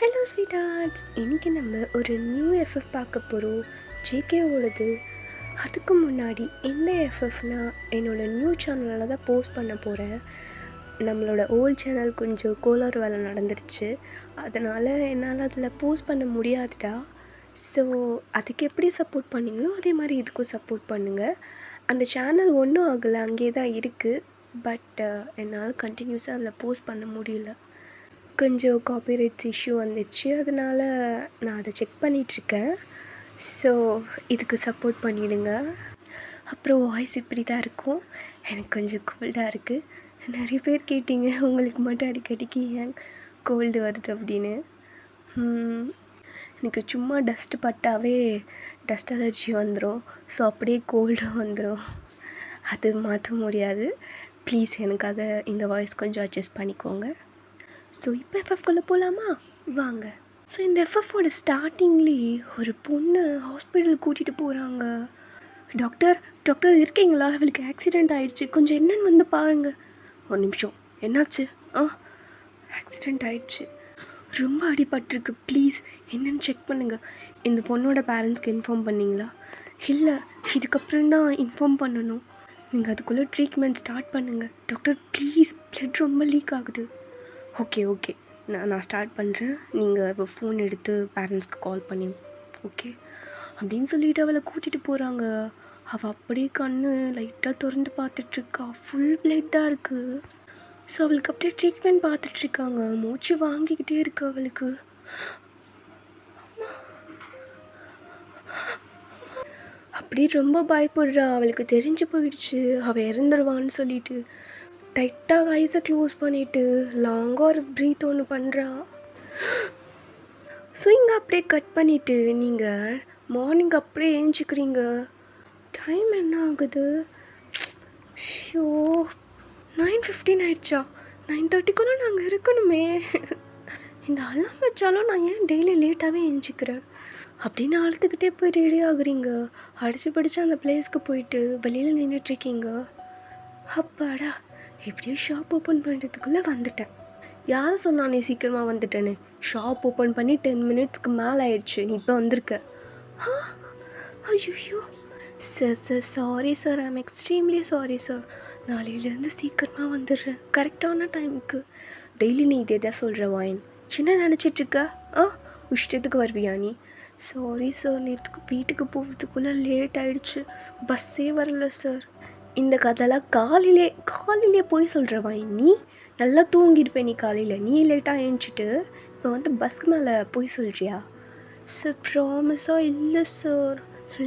Hello sweet arts, இன்றைக்கி நம்ம ஒரு நியூ எஃப்எஃப் பார்க்க போகிறோம். ஜேகேவோடது. அதுக்கு முன்னாடி இந்த எஃப்எஃப்னால் என்னோடய நியூ சேனலில் தான் போஸ்ட் பண்ண போகிறேன். நம்மளோட ஓல்ட் சேனல் கொஞ்சம் கோளாறு வேலை நடந்துருச்சு, அதனால் என்னால் அதில் போஸ்ட் பண்ண முடியாதுடா. ஸோ அதுக்கு எப்படி சப்போர்ட் பண்ணிங்களோ அதே மாதிரி இதுக்கும் சப்போர்ட் பண்ணுங்கள். அந்த சேனல் ஒன்றும் ஆகலை, அங்கேயே தான் இருக்குது. பட் என்னால் கண்டினியூஸாக அதில் போஸ்ட் பண்ண முடியல. கொஞ்சம் காப்பிரைட்ஸ் இஷ்யூ வந்துடுச்சு, அதனால் நான் அதை செக் பண்ணிகிட்ருக்கேன். ஸோ இதுக்கு சப்போர்ட் பண்ணிவிடுங்க. அப்புறம் வாய்ஸ் இப்படி தான் இருக்கும், எனக்கு கொஞ்சம் கோல்டாக இருக்குது. நிறைய பேர் கேட்டிங்க உங்களுக்கு மட்டும் அடிக்கடிக்கு ஏன் கோல்டு வருது அப்படின்னு. எனக்கு சும்மா டஸ்ட்டு பட்டாவே டஸ்ட் அலர்ஜி வந்துடும். ஸோ அப்படியே கோல்டும் வந்துடும், அது மாற்ற முடியாது. ப்ளீஸ் எனக்காக இந்த வாய்ஸ் கொஞ்சம் அட்ஜஸ்ட் பண்ணிக்கோங்க. ஸோ இப்போ எஃப்எஃப்குள்ளே போகலாமா? வாங்க. ஸோ இந்த எஃப்எஃப்போட ஸ்டார்டிங்லேயே ஒரு பொண்ணு ஹாஸ்பிட்டலுக்கு கூட்டிகிட்டு போகிறாங்க. டாக்டர் டாக்டர் இருக்கீங்களா, அவளுக்கு ஆக்சிடெண்ட் ஆகிடுச்சு, கொஞ்சம் என்னென்னு வந்து பாருங்கள். ஒரு நிமிஷம், என்னாச்சு? ஆக்சிடெண்ட் ஆகிடுச்சு, ரொம்ப அடிபட்டிருக்கு, ப்ளீஸ் என்னென்னு செக் பண்ணுங்கள். இந்த பொண்ணோட பேரண்ட்ஸ்க்கு இன்ஃபார்ம் பண்ணிங்களா? இல்லை, இதுக்கப்புறம் தான் இன்ஃபார்ம் பண்ணணும். நீங்கள் அதுக்குள்ளே ட்ரீட்மெண்ட் ஸ்டார்ட் பண்ணுங்கள். டாக்டர் ப்ளீஸ், ப்ளட் ரொம்ப லீக் ஆகுது. ஓகே நான் ஸ்டார்ட் பண்ணுறேன், நீங்கள் இப்போ ஃபோன் எடுத்து பேரண்ட்ஸ்க்கு கால் பண்ணி ஓகே அப்படின்னு சொல்லிவிட்டு அவளை கூட்டிகிட்டு போகிறாங்க. அவள் அப்படியே கண்ணு லைட்டாக திறந்து பார்த்துட்ருக்கா, ஃபுல் பிளட்டாக இருக்குது. ஸோ அவளுக்கு அப்படியே ட்ரீட்மெண்ட் பார்த்துட்ருக்காங்க, மூச்சு வாங்கிக்கிட்டே இருக்கு அவளுக்கு. அப்படியே ரொம்ப பயப்படுறா, அவளுக்கு தெரிஞ்சு போயிடுச்சு அவள் இறந்துருவான்னு சொல்லிட்டு. டைட்டாக ஐஸை க்ளோஸ் பண்ணிவிட்டு லாங்காக ஒரு ப்ரீத் ஒன்று பண்ணுறா. ஸோ இங்கே அப்படியே கட் பண்ணிவிட்டு நீங்கள் மார்னிங் அப்படியே ஏஞ்சிக்கிறீங்க. டைம் என்ன ஆகுது? ஷோ 9:15 ஆயிடுச்சா? 9:30க்குள்ளே நாங்கள் இருக்கணுமே. இந்த அலாம் வச்சாலும் நான் ஏன் டெய்லி லேட்டாகவே ஏஞ்சிக்கிறேன் அப்படின்னு அழுத்துக்கிட்டே போய் ரெடி ஆகுறீங்க. அடிச்சு படித்து அந்த பிளேஸ்க்கு போயிட்டு வெளியில் நின்றுட்டுருக்கீங்க. அப்பாடா, எப்படியோ ஷாப் ஓப்பன் பண்ணுறதுக்குள்ளே வந்துட்டேன். யார் சொன்னா நீ சீக்கிரமாக வந்துட்டேன்னு? ஷாப் ஓப்பன் பண்ணி 10 மினிட்ஸ்க்கு மேலே ஆயிடுச்சு, நீ இப்போ வந்திருக்க. ஐயோ sir sorry sir, I'm extremely sorry sir. நாளையிலேருந்து சீக்கிரமாக வந்துடுறேன் கரெக்டான டைமுக்கு. டெய்லி நீ இதே தான் சொல்கிற வாயின், என்ன நினச்சிட்ருக்க? இஷ்டத்துக்கு வருவியா நீ? சாரி சார், நேற்றுக்கு வீட்டுக்கு போகிறதுக்குள்ளே லேட் ஆகிடுச்சு, பஸ்ஸே வரல சார். இந்த கதைலாம் காலையிலே போய் சொல்கிறவா? நீ நல்லா தூங்கியிருப்பேன் நீ காலையில், நீ லேட்டாக ஏஞ்சிட்டு இப்போ வந்து பஸ்க்கு மேலே போய் சொல்கிறியா? சார் ப்ராமிஸாக இல்லை சார்,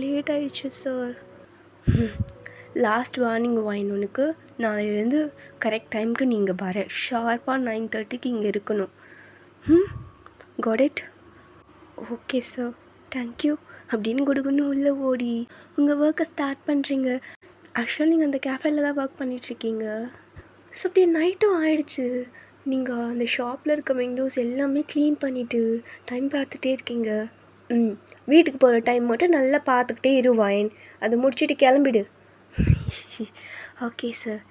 லேட் ஆகிடுச்சு சார். லாஸ்ட் வார்னிங் வாயின் உனக்கு, நாளையிலேருந்து கரெக்ட் டைமுக்கு நீங்கள் வர ஷார்ப்பாக 9:30க்கு இங்கே இருக்கணும். Got it? Okay sir, thank you அப்படின்னு கொடுக்கணும். உள்ளே ஓடி உங்கள் ஒர்க்கை ஸ்டார்ட் பண்ணுறீங்க. ஆக்சுவலாக நீங்கள் அந்த கேஃபேல தான் ஒர்க் பண்ணிகிட்ருக்கீங்க. ஸோ அப்படியே நைட்டும் ஆகிடுச்சு. நீங்கள் அந்த ஷாப்பில் இருக்க விண்டோஸ் எல்லாமே க்ளீன் பண்ணிவிட்டு டைம் பார்த்துட்டே இருக்கீங்க. வீட்டுக்கு போகிற டைம் மட்டும் நல்லா பார்த்துக்கிட்டே இருவாயன், அதை முடிச்சுட்டு கிளம்பிடு. ஓகே சார்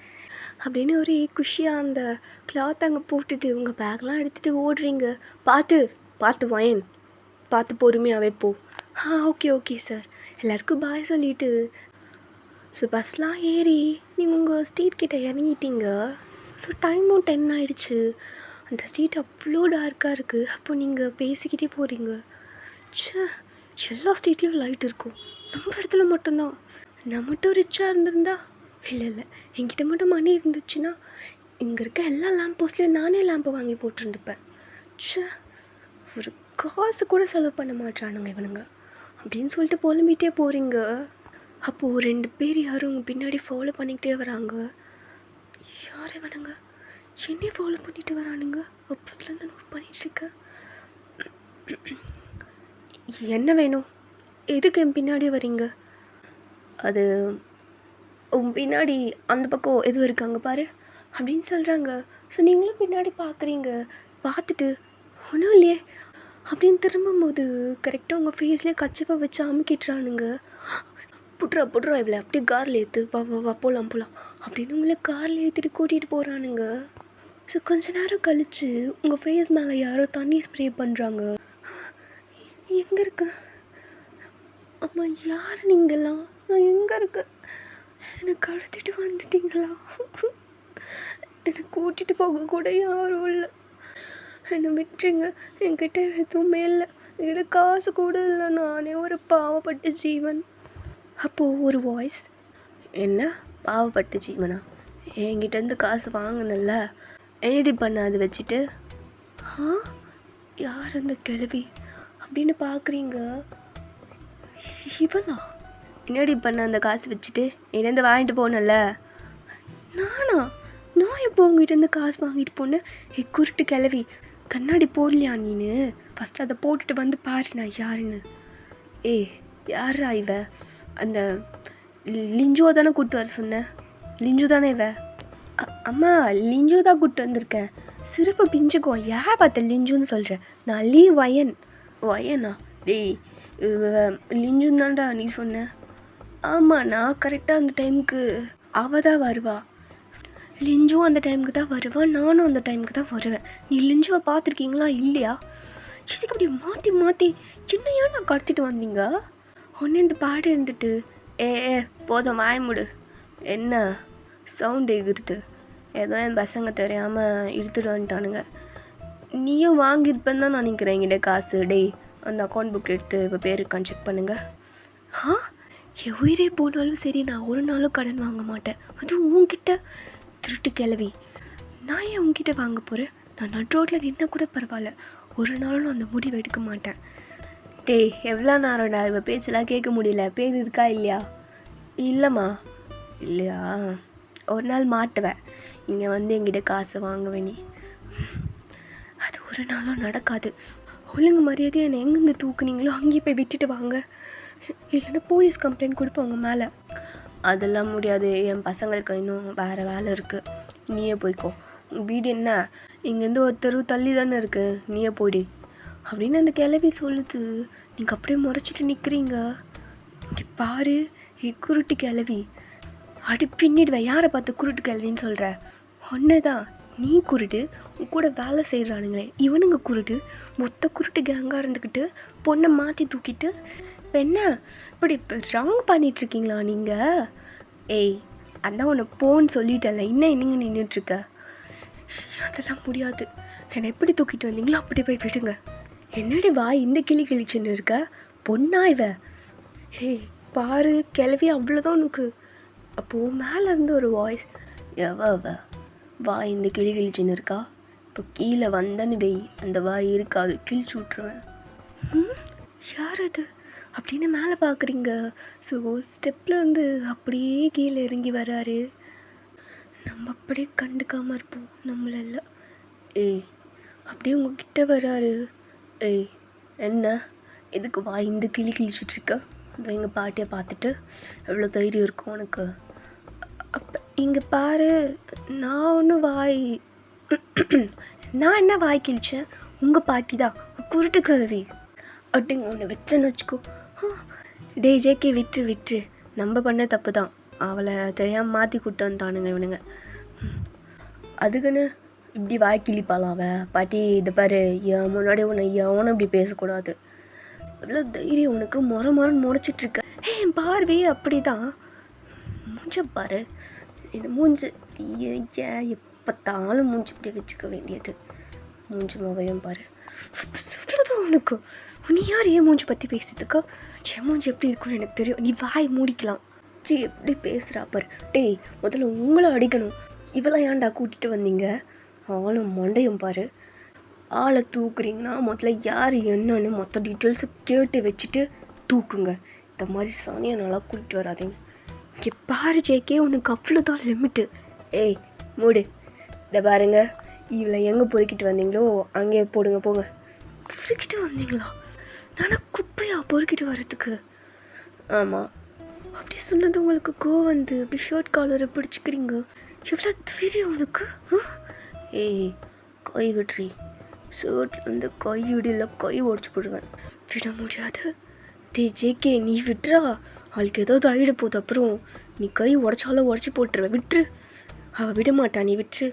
அப்படின்னு ஒரே குஷியாக அந்த கிளாத் அங்கே போட்டுட்டு உங்கள் பேக்லாம் எடுத்துகிட்டு ஓடுறீங்க. பார்த்து வாயன், பார்த்து பொறுமையாகவே போ. Okay sir. எல்லாருக்கும் பாய் சொல்லிவிட்டு ஸோ பஸ்லாம் ஏறி நீங்கள் உங்கள் ஸ்ட்ரீட் கிட்டே இறங்கிட்டீங்க. ஸோ டைமும் 10 ஆகிடுச்சு. அந்த ஸ்ட்ரீட் அவ்வளோ டார்க்காக இருக்குது. அப்போ நீங்கள் பேசிக்கிட்டே போகிறீங்க. எல்லா ஸ்ட்ரீட்லேயும் லைட் இருக்கும், நம்ம இடத்துல மட்டும்தான். நான் மட்டும் ரிச்சாக இருந்திருந்தா, இல்லை என்கிட்ட மட்டும் மணி இருந்துச்சுன்னா இங்கே இருக்க எல்லா லேம்ப் போஸ்ட்லேயும் நானே லேம்பை வாங்கி போட்டிருந்துப்பேன். ஒரு காசு கூட செலவு பண்ண மாட்டானுங்க இவனுங்க அப்படின்னு சொல்லிட்டு புலம்பிகிட்டே போகிறீங்க. அப்போது 2 பேர் யாரும் உங்கள் பின்னாடி ஃபாலோ பண்ணிக்கிட்டே வராங்க. யார் வேணுங்க என்னையே ஃபாலோ பண்ணிட்டு வரானுங்க? அப்போதுலேருந்து நோட் பண்ணிகிட்ருக்கேன். என்ன வேணும்? எதுக்கு என் பின்னாடியே வரீங்க? அது உன் பின்னாடி அந்த பக்கம் எதுவும் இருக்காங்க பாரு அப்படின்னு சொல்கிறாங்க. ஸோ நீங்களும் பின்னாடி பார்க்குறீங்க. பார்த்துட்டு ஒன்றும் இல்லையே அப்படின்னு திரும்பும்போது கரெக்டாக உங்கள் ஃபேஸ்லேயே கச்சிப்பை வச்சு அமுக்கிட்டுறானுங்க. புட்றா இவ்வளோ அப்படியே காரில் ஏற்று வா போகலாம் அப்படின்னு உங்களை காரில் ஏற்றிட்டு கூட்டிகிட்டு போகிறானுங்க. ஸோ கொஞ்ச நேரம் கழித்து உங்கள் ஃபேஸ் மேலே யாரோ தண்ணி ஸ்ப்ரே பண்ணுறாங்க. எங்கே இருக்க? அம்மா யார் நீங்களாம்? நான் எங்கே இருக்கேன்? என்னை கடத்திட்டு வந்துட்டீங்களா? என்னை கூட்டிகிட்டு போக கூட யாரும் இல்லை. என்னை விட்டுருங்க. என்கிட்ட எதுவுமே இல்லை. என்கிட்ட காசு கூட இல்லை. நானே ஒரு பாவப்பட்ட ஜீவன். அப்போது ஒரு வாய்ஸ், என்ன பாவப்பட்ட ஜீவனா? என்கிட்டேருந்து காசு வாங்கினல, என்னடி பண்ண அதை வச்சுட்டு? யார் அந்த கிழவி அப்படின்னு பார்க்குறீங்க? இவளா? என்னடி பண்ண அந்த காசு வச்சுட்டு? என்னேருந்து வாங்கிட்டு போனல? நானா? நான் எப்போ உங்ககிட்டேருந்து காசு வாங்கிட்டு போனேன்? குருட்டு கிழவி, கண்ணாடி போடலையா நீனு? ஃபஸ்ட்டு அதை போட்டுட்டு வந்து பாரு நான் யாருன்னு. யாரா இவ? அந்த லிஞ்சுவை தானே கூப்பிட்டு வர சொன்னேன்? லிஞ்சு தானே இவ? அம்மா லிஞ்சு தான் கூப்பிட்டு வந்திருக்கேன். சிறப்பு பிஞ்சுக்கோ. யார் பார்த்த லிஞ்சுன்னு சொல்கிறேன்? நான் வயனா? டேய் லிஞ்சுன்னு தான்டா நீ சொன்ன. ஆமாம், நான் கரெக்டாக அந்த டைமுக்கு அவள் தான் வருவா. லிஞ்சுவும் அந்த டைமுக்கு தான் வருவான், நானும் அந்த டைமுக்கு தான் வருவேன். நீ லிஞ்சுவை பார்த்துருக்கீங்களா இல்லையா? இதுக்கு அப்படி மாற்றி என்னையா நான் கடத்திட்டு வந்தீங்க? ஒன்று இந்த பாடு இருந்துட்டு போதும் வாய்முடு. என்ன சவுண்டு எகிருது? ஏதோ என் பசங்க தெரியாமல் இழுத்துட்டு வந்துட்டானுங்க. நீயும் வாங்கியிருப்பேன்னு தான் நான் நினைக்கிறேன் என்கிட்ட காசு. டேய் அந்த அக்கௌண்ட் புக் எடுத்து இப்போ பேருக்கான்னு செக் பண்ணுங்கள். என் உயிரே போனாலும் சரி, நான் ஒரு நாளும் கடன் வாங்க மாட்டேன். அதுவும் உன்கிட்ட. திருட்டு கிளவி, நான் ஏன் உன்கிட்ட வாங்க போகிறேன்? நான் நட் ரோட்டில் நின்னா கூட பரவாயில்ல, ஒரு நாளும் அந்த முடிவு எடுக்க மாட்டேன். டேய் எவ்வளோ நேரம்டா இப்போ பேச்செல்லாம் கேட்க முடியல. பேர் இருக்கா இல்லையா? இல்லைம்மா. இல்லையா? ஒரு நாள் மாட்டுவேன். இங்கே வந்து என்கிட்ட காசை வாங்குவேன் நீ. அது ஒரு நாளும் நடக்காது. ஒழுங்கு மரியாதையாக என்னை எங்கேருந்து தூக்குனீங்களோ அங்கேயே போய் விட்டுட்டு வாங்க, இல்லைன்னா போலீஸ் கம்ப்ளைண்ட் கொடுப்பேன் உங்கள் மேலே. அதெல்லாம் முடியாது. என் பசங்களுக்கு இன்னும் வேறு வேலை இருக்குது. நீயே போய்க்கோ. வீடு என்ன இங்கேருந்து ஒரு தெரு தள்ளி தானே இருக்குது, நீயே போய்டு அப்படின்னு அந்த கிளவி சொல்லுது. நீங்கள் அப்படியே முறைச்சிட்டு நிற்கிறீங்க. இங்கே பாரு, குருட்டு கிளவி, அடி பின்னிடுவேன். யாரை பார்த்து குருட்டு கிளவின்னு சொல்கிற? ஒன்று தான் நீ குருட்டு, உன் கூட வேலை செய்கிறானுங்களே இவனுங்க குருட்டு. மொத்த குருட்டு கேங்காக இருந்துக்கிட்டு பொண்ணை மாற்றி தூக்கிட்டு இப்போ என்ன இப்படி ராங் பண்ணிகிட்ருக்கீங்களா நீங்கள்? அதான் உன்னை போன்னு சொல்லிட்டேன்ல, இன்னும் என்னங்க நின்றுட்டுருக்க? அதெல்லாம் முடியாது. என்னை எப்படி தூக்கிட்டு வந்தீங்களோ அப்படி போய் விடுங்க. என்னடி வாய் இந்த கிழிச்சின்னு இருக்க? பொண்ணா இவ? பாரு கிளவி, அவ்வளோதான் உனக்கு. அப்போது மேலேருந்து ஒரு வாய்ஸ், எவ வாய் இந்த கிழிச்சின்னு இருக்கா? இப்போ கீழே வந்தன்னு வெய், அந்த வாய் இருக்காது, கிழிச்சு விட்ருவேன். யார் அது அப்படின்னு மேலே பார்க்குறீங்க. ஸோ ஸ்டெப்பில் வந்து அப்படியே கீழே இறங்கி வராரு. நம்ம அப்படியே கண்டுக்காமல் இருப்போம் நம்மள. அப்படியே உங்ககிட்ட வராரு. என்ன எதுக்கு வாய் இந்த கிழிச்சிட்ருக்க? எங்கள் பாட்டியை பார்த்துட்டு எவ்வளோ தைரியம் இருக்கும் உனக்கு? அப்போ இங்கே பாரு, நான் ஒன்றும் நான் என்ன வாய் கிழிச்சேன்? உங்கள் பாட்டி தான் குருட்டு கழுவி அப்படிங்க ஒன்று வச்சேன்னு வச்சுக்கோ. ஜேகே விட்டு நம்ம பண்ண தப்பு தான். அவளை தெரியாமல் மாற்றி கூப்பிட்டு வந்துட்டானுங்க இவனுங்க. அதுக்குன்னு இப்படி வாய் கிழிப்பாளா அவள்? பாட்டி இதை பாரு, என் முன்னாடி உன்னை எவனும் இப்படி பேசக்கூடாது. அவ்வளோ தைரியம் உனக்கு? முறைன்னு முறைச்சிட்ருக்க. என் பார்வையே அப்படி தான். மூஞ்ச பாரு, இந்த மூஞ்சு எப்போத்தாலும் மூஞ்சி இப்படி வச்சுக்க வேண்டியது. மூஞ்சி முகையும் பாரு, உனக்கு. நீ யார் ஏன் மூஞ்சி பற்றி பேசிட்டுருக்கா? என் மூஞ்சி எப்படி இருக்குன்னு எனக்கு தெரியும். நீ வாய் மூடிக்கலாம். எப்படி பேசுகிறா பாரு. முதல்ல உங்களை அடிக்கணும். இவெல்லாம் ஏன்டா கூட்டிகிட்டு வந்தீங்க? ஆளும் மண்டையும் பாரு. ஆளை தூக்குறீங்கன்னா முதல்ல யார் என்னன்னு மொத்த டீட்டெயில்ஸை கேட்டு வச்சுட்டு தூக்குங்க. இந்த மாதிரி சாணியை நல்லா கூட்டிகிட்டு வராதிங்க. இங்கே பாரு ஜேகே, உனக்கு அவ்வளோதான் லிமிட்டு. மூடு. இதை பாருங்க, இவளை எங்கே பொறுக்கிட்டு வந்தீங்களோ அங்கேயே போடுங்க. போங்க. பொறுக்கிட்டு வந்தீங்களா? நானா குப்பையா பொறுக்கிட்டு வர்றதுக்கு? ஆமாம். அப்படி சொன்னது உங்களுக்கு கோவம் வந்து அப்படி ஷர்ட் காலரை பிடிச்சிக்கிறீங்க. எவ்வளோ தைரியம் உனக்கு? கை விட்றி. ஷர்ட்டில் வந்து கை விடல, கை உடச்சி போடுவேன். விட முடியாது. ஜேகே நீ விட்டுறா. அவளுக்கு ஏதாவது ஆகிட போகுது. அப்புறம் நீ கை உடச்சாலும் உடச்சி போட்டுருவேன். விட்டுரு. அவள் விட மாட்டா, நீ விட்டுரு.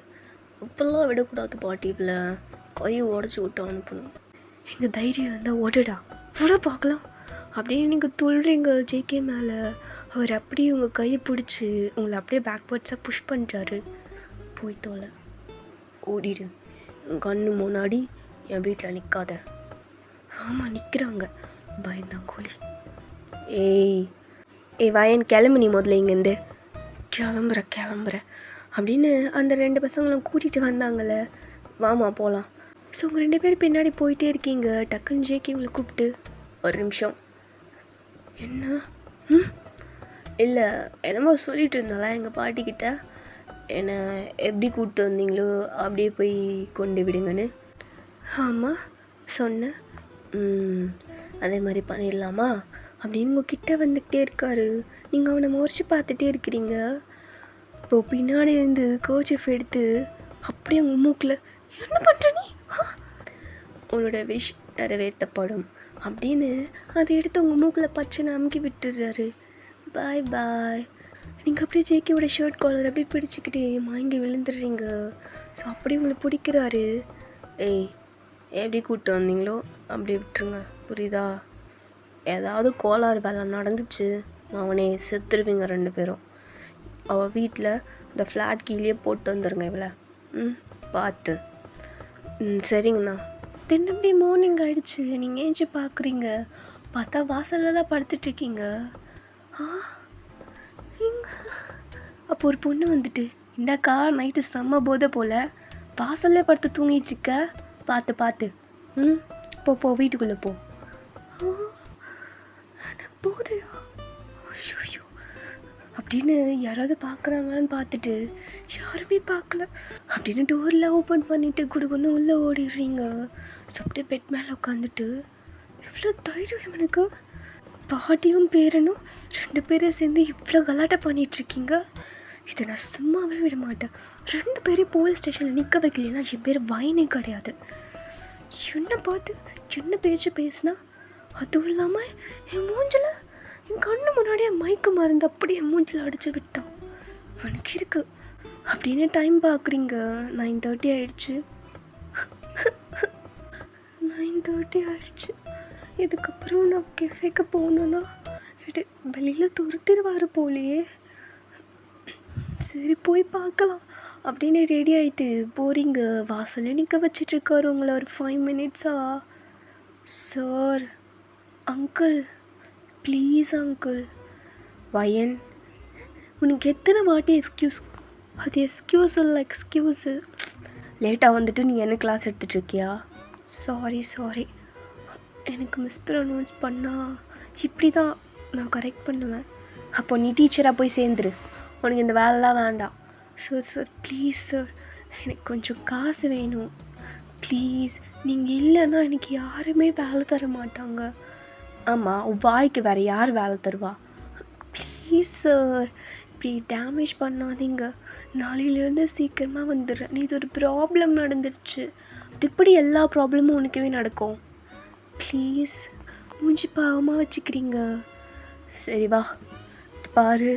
இப்பெல்லாம் விடக்கூடாது பாட்டியில் கையை உடச்சி விட்டு அனுப்பணும். எங்கள் தைரியம் இருந்தால் ஓடுடா விட பார்க்கலாம் அப்படின்னு நீங்கள் துள்ளுறீங்க ஜேகே மேலே. அவர் அப்படியே உங்கள் கையை பிடிச்சி உங்களை அப்படியே பேக்வேர்ட்ஸாக புஷ் பண்ணிட்டாரு. போய் தோலை ஓடிடு, என் கண்ணு முன்னாடி என் வீட்டில் நிற்காத. ஆமாம் நிற்கிறாங்க பயந்தாங்கோலி. ஏய் வயன் கிளம்பு, நீ முதல்ல இங்கேருந்து. கிளம்புறேன் அப்படின்னு அந்த 2 பசங்களும் கூட்டிகிட்டு வந்தாங்கள்ல, வாமா போகலாம். ஸோ உங்கள் 2 பேர் பின்னாடி போயிட்டே இருக்கீங்க. டக்குன்னு ஜேகே உங்களை கூப்பிட்டு, ஒரு நிமிஷம். என்ன? இல்லை என்னமோ சொல்லிட்டு இருந்தாலாம் எங்கள் பாட்டிக்கிட்ட, என்னை எப்படி கூப்பிட்டு வந்தீங்களோ அப்படியே போய் கொண்டு விடுங்கன்னு. ஆமாம் சொன்னேன். அதே மாதிரி பண்ணிடலாமா அப்படின்னு உங்ககிட்ட வந்துக்கிட்டே இருக்காரு. நீங்கள் அவனை முறைச்சி பார்த்துட்டே இருக்கிறீங்க. இப்போது பின்னாடி இருந்து கோச்சஃப் எடுத்து அப்படியே உங்கள் மூக்கில், என்ன பண்ணுற நீ, உன்னோட விஷ் நிறைவேற்றப்படும் அப்படின்னு அதை எடுத்து உங்கள் மூக்கில் பச்சனை அமுக்கி விட்டுடுறாரு. பாய் பாய். நீங்கள் அப்படியே ஜேகேவோட ஷர்ட் காலர் அப்படியே பிடிச்சிக்கிட்டே மயங்கி விழுந்துடுறீங்க. ஸோ அப்படி உங்களை பிடிக்கிறாரு. எப்படி கூப்பிட்டு வந்தீங்களோ அப்படி விட்டுருங்க, புரியுதா? ஏதாவது கோளாறு வேலை நடந்துச்சு அவனே செத்துருவீங்க 2 பேரும். அவள் வீட்டில் இந்த ஃப்ளாட் கீழே போட்டு வந்துடுங்க இவளை. பார்த்து. சரிங்கண்ணா. தினப்படி மார்னிங் ஆகிடுச்சு. நீங்கள் ஏஞ்சி பார்க்குறீங்க, பார்த்தா வாசலில் தான் படுத்துட்ருக்கீங்க. அப்போ ஒரு பொண்ணு வந்துட்டு, இந்தாக்கா நைட்டு செம்ம போதை போல் வாசல்லே படுத்து தூங்கிட்டுருக்க, பார்த்து போ வீட்டுக்குள்ளே போ. போதையா? ஐயோ அப்படின்னு யாராவது பார்க்குறாங்களான்னு பார்த்துட்டு யாருமே பார்க்கல அப்படின்னு டோரில் ஓப்பன் பண்ணிவிட்டு குடுக்குன்னு உள்ளே ஓடிடுறீங்க. ஸோ அப்படியே பெட் மேலே உட்காந்துட்டு, இவ்வளோ தைரியம் இவனுக்கு. பாட்டியும் பேரனும் 2 பேரும் சேர்ந்து இவ்வளோ கலாட்டை பண்ணிகிட்ருக்கீங்க. இதை நான் சும்மாவே விட மாட்டேன். 2 பேரையும் போலீஸ் ஸ்டேஷனில் நிற்க வைக்கலைன்னா என் பேர் வயனே கிடையாது. என்னை பார்த்து என்ன பேச்சு பேசினா, அதுவும் இல்லாமல் என் மூஞ்சில் என் கண்ணு முன்னாடியே மயக்க மருந்து அப்படி என் மூஞ்சில் அடித்து விட்டான். எனக்கு இருக்கு அப்படின்னு டைம் பார்க்குறீங்க. 9:30 ஆயிடுச்சு. 9:30 ஆயிடுச்சு. இதுக்கப்புறம் நான் கெஃபேக்கு போகணுன்னா வெளியில் துரத்திடுவார் போலையே. சரி போய் பார்க்கலாம் அப்படின்னு ரெடி ஆகிட்டு போகிறீங்க. வாசலில் நிற்க வச்சிட்ருக்காரு உங்களை ஒரு 5 மினிட்ஸா. Sir, uncle please uncle. வயன், உனக்கு எத்தனை வாட்டி எக்ஸ்கியூஸ், அது எக்ஸ்கியூஸ் இல்லை எக்ஸ்கியூஸு. லேட்டாக வந்துட்டு நீ என்ன கிளாஸ் எடுத்துகிட்ருக்கியா? சாரி எனக்கு மிஸ்ப்ரொனவுன்ஸ் பண்ணால் இப்படி தான் நான் கரெக்ட் பண்ணுவேன். அப்போ நீ டீச்சராக போய் சேர்ந்துரு, உனக்கு இந்த வேலைலாம் வேண்டாம். சார் ப்ளீஸ் சார், எனக்கு கொஞ்சம் காசு வேணும் ப்ளீஸ். நீங்கள் இல்லைன்னா எனக்கு யாருமே வேலை தர மாட்டாங்க. ஆமாம், வாய்க்கு வேறு யார் வேலை தருவா? ப்ளீஸ் சார், இப்படி டேமேஜ் பண்ணாதீங்க. நாளையிலேருந்து சீக்கிரமாக வந்துடுறேன். நீ இது ஒரு ப்ராப்ளம் நடந்துருச்சு, அது இப்படி எல்லா ப்ராப்ளமும் உனக்கவே நடக்கும். ப்ளீஸ், மூஞ்சி பாவமாக வச்சுக்கிறீங்க. சரி வா பாரு,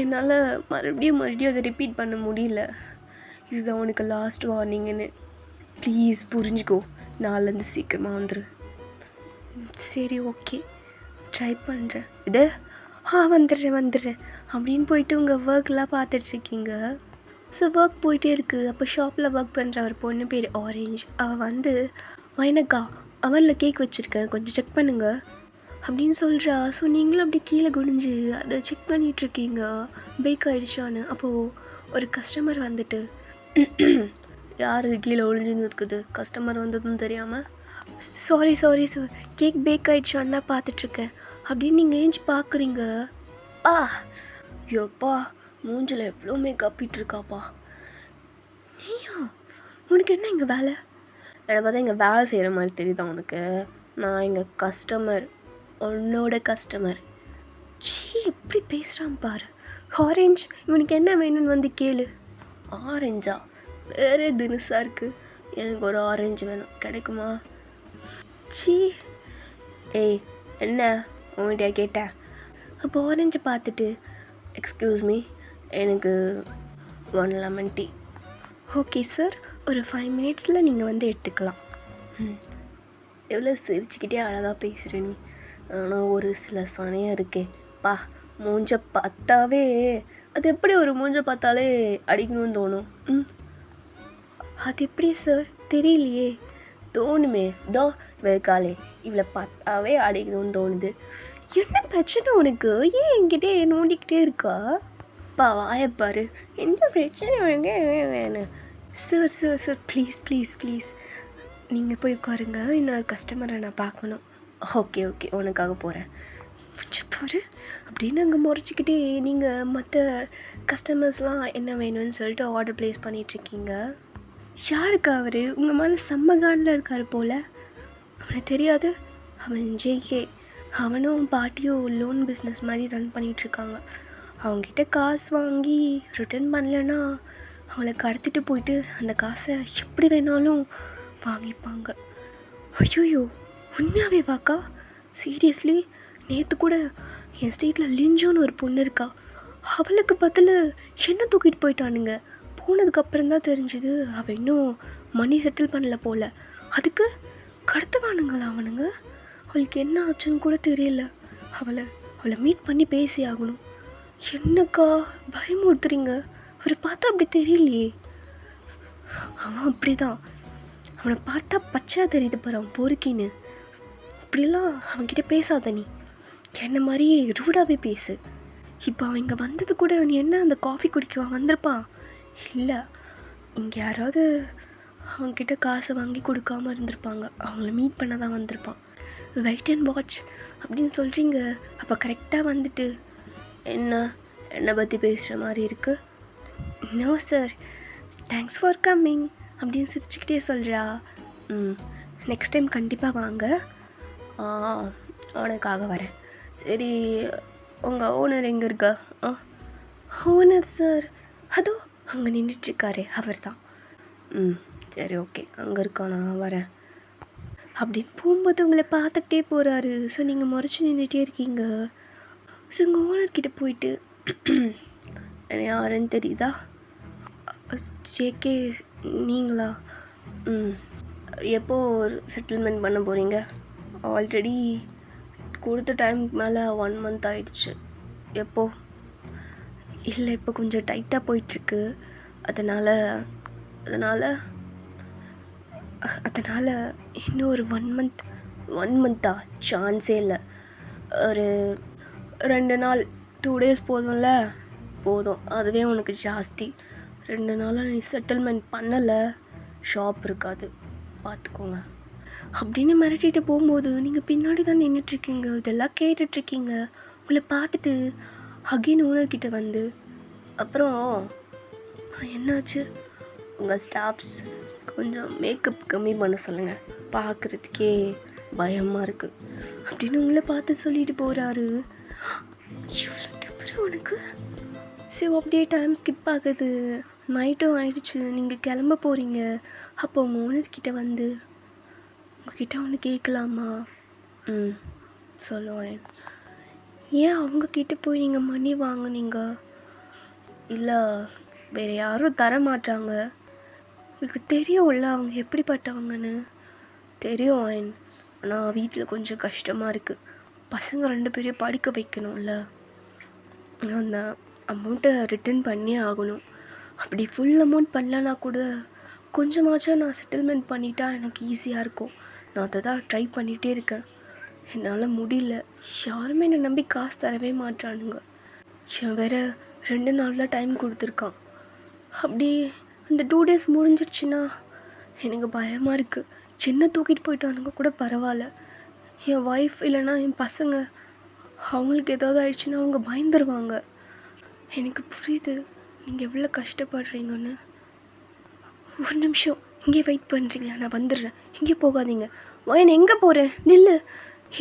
என்னால் மறுபடியும் அதை ரிப்பீட் பண்ண முடியல. இதுதான் உனக்கு லாஸ்ட் வார்னிங்னு. ப்ளீஸ் புரிஞ்சுக்கோ, நாளிலேருந்து சீக்கிரமாக வந்துடு. சரி ஓகே, ட்ரை பண்ணுறேன். வந்துடுறேன் அப்படின்னு போயிட்டு உங்கள் ஒர்க்லாம் பார்த்துட்ருக்கீங்க. ஸோ ஒர்க் போயிட்டே இருக்குது. அப்போ ஷாப்பில் ஒர்க் பண்ணுற ஒரு பொண்ணு பேர் ஆரஞ்ச். அவள் வந்து, வயனக்கா அவனில் கேக் வச்சுருக்கேன், கொஞ்சம் செக் பண்ணுங்கள் அப்படின்னு சொல்கிறா. ஸோ நீங்களும் அப்படி கீழே குனிஞ்சு அதை செக் பண்ணிகிட்ருக்கீங்க பேக் ஆகிடுச்சான்னு. அப்போது ஒரு கஸ்டமர் வந்துட்டு, யார் இது கீழே ஒழிஞ்சுன்னு இருக்குது, கஸ்டமர் வந்ததுன்னு தெரியாமல், சாரி சார், கேக் பேக் ஆகிடுச்சான்னு தான் பார்த்துட்ருக்கேன் அப்படின்னு நீங்கள் ஏஞ்சி பார்க்குறீங்க. யோப்பா மூஞ்சில் எவ்வளோ மேக்கப் இருக்காப்பா. நீயா, உனக்கு என்ன இங்கே வேலை? என்னை பார்த்தா இங்கே வேலை செய்கிற மாதிரி தெரியுதா உனக்கு? நான் எங்கள் கஸ்டமர், உன்னோட கஸ்டமர். எப்படி பேசுகிறான் பாரு. ஆரஞ்ச், இவனுக்கு என்ன வேணும்னு வந்து கேளு. ஆரஞ்சா? வேறே தினுசாக இருக்குது. எனக்கு ஒரு ஆரஞ்சு வேணும், கிடைக்குமா? ஏய் என்ன உங்கள்கிட்ட கேட்டேன்? அப்போ ஆரஞ்சை பார்த்துட்டு, எக்ஸ்கியூஸ் மீ, எனக்கு 1 லெமன் டீ. ஓகே சார், ஒரு 5 மினிட்ஸில் நீங்கள் வந்து எடுத்துக்கலாம். ம், எவ்வளோ சிரிச்சுக்கிட்டே அழகாக பேசுகிற நீ. ஆனால் ஒரு சில சமயம் இருக்கே பா, மூஞ்ச பார்த்தாவே அது எப்படி ஒரு மூஞ்ச பார்த்தாலே அடிக்கணும்னு தோணும். அது எப்படி சார் தெரியலையே, தோணுமே. தோ வெறுக்காலே, இவளை பார்த்தாவே அடிக்கணும்னு தோணுது. என்ன பிரச்சனை உனக்கு? ஏன் என்கிட்டே நோண்டிக்கிட்டே இருக்கா? பா வாயப்பாரு, எந்த பிரச்சனை வேணும். Sir sir sir please please please, நீங்கள் போய் உட்காருங்க, இன்னொரு கஸ்டமரை நான் பார்க்கணும். ஓகே ஓகே, உனக்காக போகிறேன். பாரு அப்படின்னு அங்கே முறைச்சிக்கிட்டே நீங்கள் மற்ற கஸ்டமர்ஸ்லாம் என்ன வேணும்னு சொல்லிட்டு ஆர்டர் ப்ளேஸ் பண்ணிகிட்ருக்கீங்க. யாருக்கு அவர்? உங்கள் மேலே செம்மகானில் இருக்கார் போல். அவனுக்கு தெரியாது, அவன் ஜேகே. அவனும் பாட்டியும் லோன் பிஸ்னஸ் மாதிரி ரன் பண்ணிகிட்ருக்காங்க. அவங்ககிட்ட காசு வாங்கி ரிட்டர்ன் பண்ணலன்னா அவளை கடத்திட்டு போயிட்டு அந்த காசை எப்படி வேணாலும் வாங்கிப்பாங்க. ஐயோயோ, உண்மையாகவே வாக்கா? சீரியஸ்லி? நேற்று கூட என் ஸ்ட்ரீட்டில் லிஞ்சோன்னு ஒரு பொண்ணு இருக்கா, அவளுக்கு பதில் என்ன தூக்கிட்டு போயிட்டானுங்க. போனதுக்கப்புறம் தான் தெரிஞ்சுது அவள் இன்னும் மணி செட்டில் பண்ணல போல். அதுக்கு கடத்துவானுங்களா அவனுங்க? அவளுக்கு என்ன ஆச்சுன்னு கூட தெரியல. அவளை மீட் பண்ணி பேசி ஆகணும். என்னக்கா பயமுறுத்துறீங்க? அவரை பார்த்தா அப்படி தெரியலையே. அவன் அப்படி தான், அவனை பார்த்தா பச்சையாக தெரியுது பாரு, அவன் பொறுக்கின்னு. இப்படிலாம் அவன்கிட்ட பேசாத நீ, என்ன மாதிரி ரூடாகவே பேசு. இப்போ அவன் இங்கே வந்தது கூட நீ என்ன அந்த காஃபி குடிக்கவா வந்திருப்பான்? இல்லை, இங்கே யாராவது அவன்கிட்ட காசை வாங்கி கொடுக்காமல் இருந்திருப்பாங்க, அவங்கள மீட் பண்ண தான் வந்திருப்பான். வெயிட் அண்ட் வாட்ச் அப்படின்னு சொல்கிறீங்க, அப்போ கரெக்டாக வந்துட்டு என்னை பற்றி பேசுகிற மாதிரி இருக்குது. No sir, thanks for coming அப்படின்னு சிரிச்சுக்கிட்டே சொல்கிறா. நெக்ஸ்ட் டைம் கண்டிப்பாக வாங்க. உனக்காக வரேன். சரி, உங்கள் ஓனர் எங்கே இருக்கா? ஓனர் சார் அதோ அங்கே நின்றுட்டுருக்காரே, அவர் தான். சரி ஓகே, அங்கே இருக்கா, நான் வரேன் அப்படின்னு போகும்போது உங்களை பார்த்துக்கிட்டே போகிறாரு. ஸோ நீங்கள் முறைச்சி நின்றுட்டே இருக்கீங்க. ஸோ உங்கள் ஓனர்கிட்ட போயிட்டு யாருன்னு தெரியுதா? ஜேகே நீங்களா? எப்போ செட்டில்மெண்ட் பண்ண போகிறீங்க? ஆல்ரெடி கொடுத்த டைமுக்கு மேலே 1 மந்த் ஆயிடுச்சு. எப்போ? இல்லை, இப்போ கொஞ்சம் டைட்டாக போயிட்டுருக்கு, அதனால் இன்னும் ஒரு 1 மந்த்தா? சான்ஸே இல்லை. ஒரு 2 நாள் 2 days போதும்ல? போதும், அதுவே உனக்கு ஜாஸ்தி. 2 நாளாக நீ செட்டில்மெண்ட் பண்ணலை, ஷாப் இருக்காது, பார்த்துக்கோங்க அப்படின்னு மிரட்டிட்டு போகும்போது நீங்கள் பின்னாடி தான் நின்றுட்டுருக்கீங்க. இதெல்லாம் கேட்டுட்ருக்கீங்க. உங்களை பார்த்துட்டு அகைன் ஓனர்கிட்ட வந்து, அப்புறம் என்னாச்சு? உங்கள் ஸ்டாஃப்ஸ் கொஞ்சம் மேக்கப் கம்மி பண்ண சொல்லுங்கள், பார்க்குறதுக்கே பயமாக இருக்குது அப்படின்னு உங்களை பார்த்து சொல்லிட்டு போகிறாரு. இவ்வளோ திமிரு உனக்கு? சரி, அப்படியே டைம் ஸ்கிப் ஆகுது, நைட்டும் ஆயிடுச்சு, நீங்கள் கிளம்ப போகிறீங்க. அப்போ உங்கள் ஓனர்கிட்ட வந்து உங்ககிட்ட ஒன்று கேட்கலாமா? சொல்லுவேன். ஏன் அவங்கக்கிட்ட போய் நீங்கள் மணி வாங்குனீங்க? இல்லை, வேறு யாரும் தர மாட்டாங்க. உங்களுக்கு தெரியும்ல அவங்க எப்படிப்பட்டவங்கன்னு. தெரியும் ஐன், ஆனால் வீட்டில் கொஞ்சம் கஷ்டமாக இருக்குது. பசங்க 2 பேரையும் படிக்க வைக்கணும்ல, அந்த அமௌண்ட்டை ரிட்டர்ன் பண்ணியே ஆகணும். அப்படி ஃபுல் அமௌண்ட் பண்ணலன்னா கூட கொஞ்சமாச்சும் நான் செட்டில்மெண்ட் பண்ணிட்டா எனக்கு ஈஸியாக இருக்கும். நான் அதை தான் ட்ரை பண்ணிகிட்டே இருக்கேன். என்னால் முடியல, யாருமே என்னை நம்பி காசு தரவே மாட்டானுங்க. வேறு 2 நாளில் டைம் கொடுத்துருக்கான். அப்படி அந்த 2 days முடிஞ்சிருச்சுன்னா எனக்கு பயமாக இருக்குது. என்ன தூக்கிட்டு போயிட்டானுங்க கூட பரவாயில்ல, என் ஒய்ஃப் இல்லைன்னா என் பசங்க, அவங்களுக்கு ஏதாவது ஆயிடுச்சுன்னா அவங்க பயந்துருவாங்க. எனக்கு புரியுது நீங்கள் எவ்வளோ கஷ்டப்படுறீங்கன்னு. ஒரு நிமிஷம் இங்கே வெயிட் பண்ணுறீங்களா? நான் வந்துடுறேன், இங்கே போகாதீங்க. நான் எங்கே போகிறேன்? நில்லு,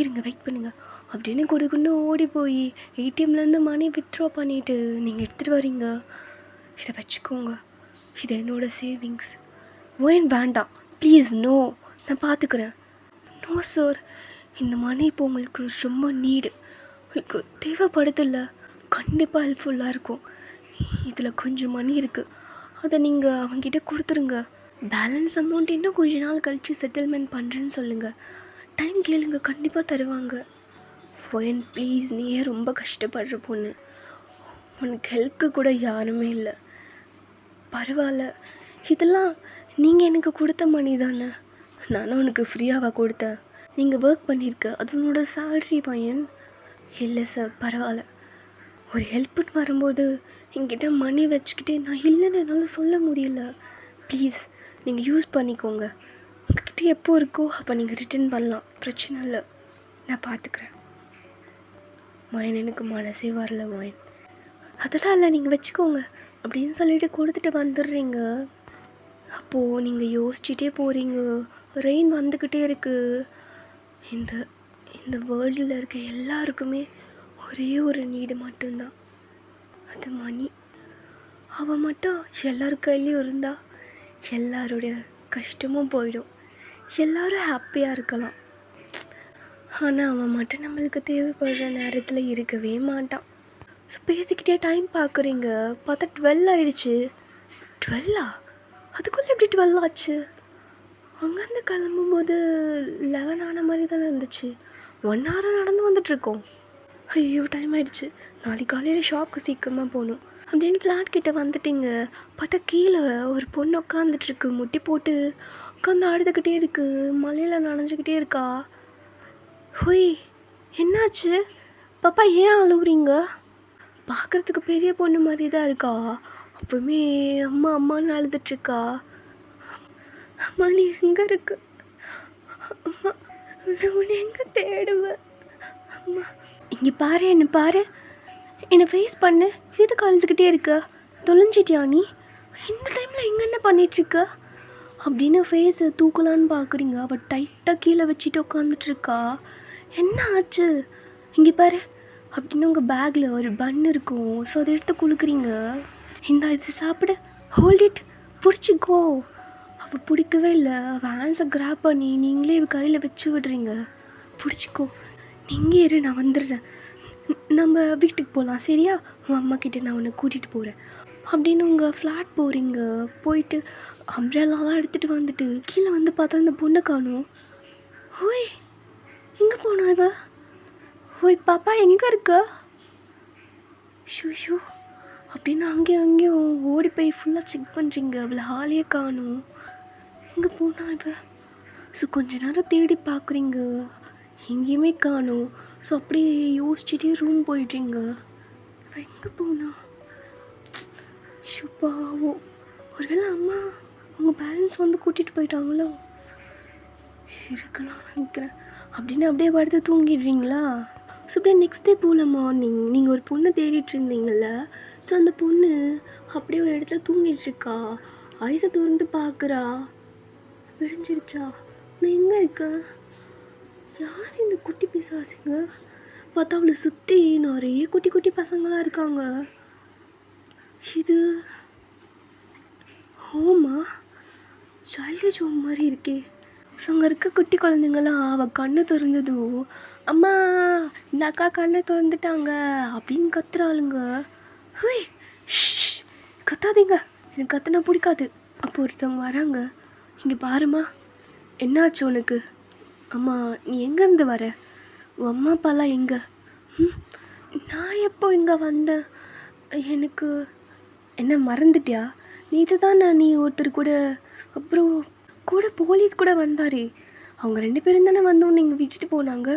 இருங்க, வெயிட் பண்ணுங்க அப்படின்னு கொடுக்குன்னு ஓடி போய் ஏடிஎம்லேருந்து மணி வித்ட்ரா பண்ணிவிட்டு நீங்கள் எடுத்துகிட்டு வரீங்க. இதை வச்சுக்கோங்க, இது என்னோடய சேவிங்ஸ். ஓன் வேண்டாம் ப்ளீஸ், நோ, நான் பார்த்துக்கிறேன். நோ சார், இந்த மணி இப்போ உங்களுக்கு ரொம்ப நீடு, உங்களுக்கு தேவைப்படுதில்ல, கண்டிப்பாக ஹெல்ப்ஃபுல்லாக இருக்கும். இதில் கொஞ்சம் மணி இருக்குது, அதை நீங்கள் அவங்ககிட்ட கொடுத்துருங்க. பேலன்ஸ் அமௌண்ட் இன்னும் கொஞ்ச நாள் கழித்து செட்டில்மெண்ட் பண்ணுறேன்னு சொல்லுங்கள். டைம் கேளுங்க, கண்டிப்பாக தருவாங்க. ஃபோயன் ப்ளீஸ், நீயே ரொம்ப கஷ்டப்படுற பொண்ணு, உனக்கு ஹெல்ப்க்கு கூட யாருமே இல்லை. பரவாயில்ல, இதெல்லாம் நீங்கள் எனக்கு கொடுத்த மணி தானே, நானும் உனக்கு ஃப்ரீயாகவா கொடுத்தேன்? நீங்கள் ஒர்க் பண்ணியிருக்க, அது உன்னோட சேல்ரி பையன். இல்லை சார், பரவாயில்ல. ஒரு ஹெல்ப்புன்னு வரும்போது என்கிட்ட மணி வச்சுக்கிட்டே நான் இல்லைன்னு என்னால் சொல்ல முடியல. ப்ளீஸ் நீங்கள் யூஸ் பண்ணிக்கோங்க. உங்ககிட்ட எப்போ இருக்கோ அப்போ நீங்கள் ரிட்டர்ன் பண்ணலாம், பிரச்சனை இல்லை, நான் பார்த்துக்கிறேன். மயன், எனக்கு மனசே வரல மயன். அதெல்லாம் இல்லை, நீங்கள் வச்சுக்கோங்க அப்படின்னு சொல்லிட்டு கொடுத்துட்டு வந்துடுறீங்க. அப்போது நீங்கள் யோசிச்சுட்டே போகிறீங்க. ரெயின் வந்துக்கிட்டே இருக்குது. இந்த இந்த வேர்ல்டில் இருக்க எல்லாருக்குமே ஒரே ஒரு நீடு மட்டும்தான், அது மணி. அவள் மட்டும் எல்லாரு கையிலையும் இருந்தால் எல்லாருடைய கஷ்டமும் போயிடும், எல்லோரும் ஹாப்பியாக இருக்கலாம். ஆனால் அவன் மட்டும் நம்மளுக்கு தேவைப்படுற நேரத்தில் இருக்கவே மாட்டான். ஸோ பேசிக்கிட்டே டைம் பார்க்குறீங்க, பார்த்தா 12 ஆகிடுச்சு. 12ஆ? அதுக்குள்ளே எப்படி 12 ஆச்சு? அங்கேருந்து கிளம்பும்போது 11 ஆன மாதிரி தானே இருந்துச்சு. 1 hour நடந்து வந்துட்ருக்கோம். ஐயோ, டைம் ஆகிடுச்சு, நாளைக்கு காலையில் ஷாப்புக்கு சீக்கிரமாக போகணும் அப்படின்னு ஃப்ளாட் கிட்டே வந்துட்டிங்க. பார்த்தா கீழே ஒரு பொண்ணு உட்காந்துட்ருக்கு, முட்டி போட்டு உட்காந்து ஆடுதுக்கிட்டே இருக்குது, மலையில் நனைஞ்சிக்கிட்டே இருக்கா. ஹொய், என்னாச்சு பாப்பா, ஏன் அழுவுறீங்க? பார்க்குறதுக்கு பெரிய பொண்ணு மாதிரி தான் இருக்கா, அப்போவுமே அம்மா அம்மான்னு அழுதுட்ருக்கா. அம்மா, நீ எங்கே இருக்கு? அம்மா, நான் உன்னை எங்கே தேடுவேன்? அம்மா, இங்கே பாரு, என்னை பாரு, என்னை ஃபேஸ் பண்ணு. எதுக்கு அழுதுகிட்டே இருக்க? தொலைஞ்சிட்டியா நீ? இந்த டைமில் எங்கே என்ன பண்ணிகிட்ருக்க அப்படின்னு ஃபேஸை தூக்கலான்னு பார்க்குறீங்க. அவள் டைட்டாக கீழே வச்சுட்டு உட்காந்துட்ருக்கா. என்ன ஆச்சு? இங்கே பாரு அப்படின்னு உங்கள் பேக்கில் ஒரு பன் இருக்கும், ஸோ அதை எடுத்து குளுக்குறீங்க. இந்த இது சாப்பிடு, ஹோல்ட் இட், பிடிச்சிக்கோ. அவள் பிடிக்கவே இல்லை. அவள் ஹேண்ட்ஸை கிராப் பண்ணி நீங்களே கையில் வச்சு விடுறீங்க. பிடிச்சிக்கோ, நீங்கள் இரு, நான் வந்துடுறேன், நம்ம வீட்டுக்கு போகலாம் சரியா? உன் அம்மா கிட்டே நான் உன்னை கூட்டிகிட்டு போகிறேன் அப்படின்னு உங்கள் ஃப்ளாட் போகிறீங்க. போயிட்டு அம்ப்ரெல்லாலாம் எடுத்துகிட்டு வந்துட்டு கீழே வந்து பார்த்தா இந்த பொண்ணை காணும். ஓய், எங்கே போனா இவ? ஓய் பாப்பா, எங்கே இருக்க? ஷூ அப்படின்னு அங்கேயும் ஓடி போய் ஃபுல்லாக செக் பண்ணுறீங்க. அவளை ஹாலியே காணும். எங்கே போனா இவ? ஸோ கொஞ்ச நேரம் தேடி பார்க்குறீங்க, எங்கேயுமே காணும். ஸோ அப்படியே யோசிச்சுட்டே ரூம் போயிடுறீங்க. இவ எங்கே போனா? ஷூப்பாவோ, ஒருவேளை அம்மா உங்கள் பேரண்ட்ஸ் வந்து கூட்டிகிட்டு போயிட்டாங்களோ? இருக்கலாம் நினைக்கிறேன். அப்படின்னு அப்படியே படுத்து தூங்கிடுறீங்களா? ஸோ அப்படியே நெக்ஸ்ட் டே போல் மார்னிங் நீங்கள் ஒரு பொண்ணை தேடிட்டு இருந்தீங்கள்ல, ஸோ அந்த பொண்ணு அப்படியே ஒரு இடத்துல தூங்கிட்டுருக்கா. ஐஸை திறந்து பார்க்குறா, விடிஞ்சிருச்சா? நான் எங்கே இருக்கேன்? யார் இந்த குட்டி பிசாசுங்க? பார்த்தா அவளை சுற்றி நிறைய குட்டி குட்டி பசங்களாம் இருக்காங்க. இது ஹோமா? சைல்டேஜ் ஹோம் மாதிரி இருக்கே. ஸோ அங்கே இருக்க குட்டி குழந்தைங்களாம் அவள் கண்ணை திறந்ததும், அம்மா இந்த அக்கா கண்ணை திறந்துட்டாங்க அப்படின்னு கத்துறாளுங்க. ஹுய், கத்தாதீங்க, எனக்கு கத்துனா பிடிக்காது. அப்போ ஒருத்தவங்க வராங்க. இங்கே பாருமா, என்னாச்சு உனக்கு? அம்மா, நீ எங்கேருந்து வர? உன் அம்மா அப்பாலாம் எங்கே? நான் எப்போ இங்கே வந்தேன்? எனக்கு என்ன மறந்துட்டியா? நேற்று தான் நீ ஒருத்தர் கூட, அப்புறம் கூட போலீஸ் கூட வந்தாரே, அவங்க 2 பேரும் தானே வந்தோன்னு நீங்கள் விட்டுட்டு போனாங்க.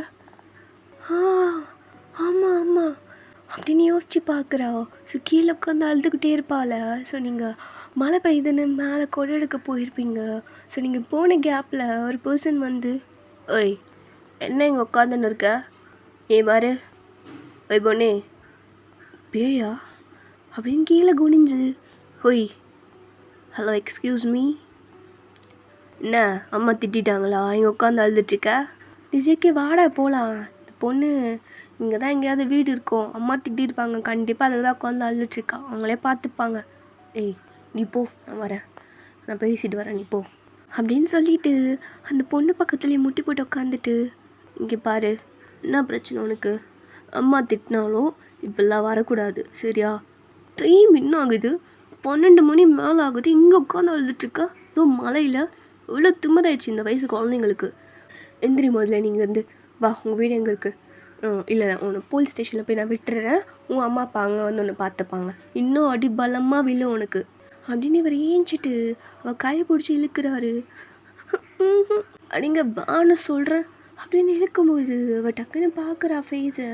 ஆமாம் ஆமாம் அப்படின்னு யோசித்து பார்க்குறா. ஸோ கீழே உட்காந்து அழுதுகிட்டே இருப்பாள். ஸோ நீங்கள் மழை பெய்யுதுன்னு மேலே கொடை எடுக்க போயிருப்பீங்க. ஸோ நீங்கள் போன கேப்பில் ஒரு பர்சன் வந்து, ஓய் என்ன இங்கே உட்காந்துன்னு இருக்க? பாரு, ஓய் பொண்ணே, பேயா அப்படின்னு கீழே குனிஞ்சு, ஓய் ஹலோ எக்ஸ்கியூஸ் மீ, என்ன அம்மா திட்டாங்களா இங்கே உட்காந்து அழுதுட்ருக்க? டிஜேக்கே வாடா போகலாம், இந்த பொண்ணு இங்கே தான் எங்கேயாவது வீடு இருக்கும், அம்மா திட்டிருப்பாங்க கண்டிப்பாக அதுக்கு தான் உட்காந்து அழுதுட்ருக்கா, அவங்களே பார்த்துப்பாங்க. ஏய் நீ போ, நான் வரேன், நான் பேசிட்டு வரேன், நீ போ அப்படின்னு சொல்லிட்டு அந்த பொண்ணு பக்கத்துலேயே முட்டி போட்டு உட்காந்துட்டு, இங்கே பாரு, என்ன பிரச்சனை உனக்கு? அம்மா திட்டினாலும் இப்பெல்லாம் வரக்கூடாது சரியா? டைம் என்ன ஆகுது, 12 மணி மேலே ஆகுது, இங்கே உட்காந்து அழுதுட்டுருக்கா. ஏதோ மழையில் எவ்வளோ திமிராயிடுச்சு இந்த வயசு குழந்தைங்களுக்கு. எந்திரி முதல்ல நீங்கள் இருந்து. வா, உங்கள் வீடு எங்கே இருக்குது? இல்லை, உன்னை போலீஸ் ஸ்டேஷனில் போய் நான் விட்டுறேன். உன் அம்மா அப்பா அங்கே வந்து ஒன்று பார்த்துப்பாங்க. இன்னும் அடி பலமாக விழும் உனக்கு அப்படின்னு இவர் ஏஞ்சிட்டு அவள் கையை பிடிச்சி இழுக்கிறாரு. அப்படிங்க வான்னு சொல்கிறேன் அப்படின்னு இழுக்கும்போது அவள் டக்குன்னு பார்க்குறா ஃபேஸை.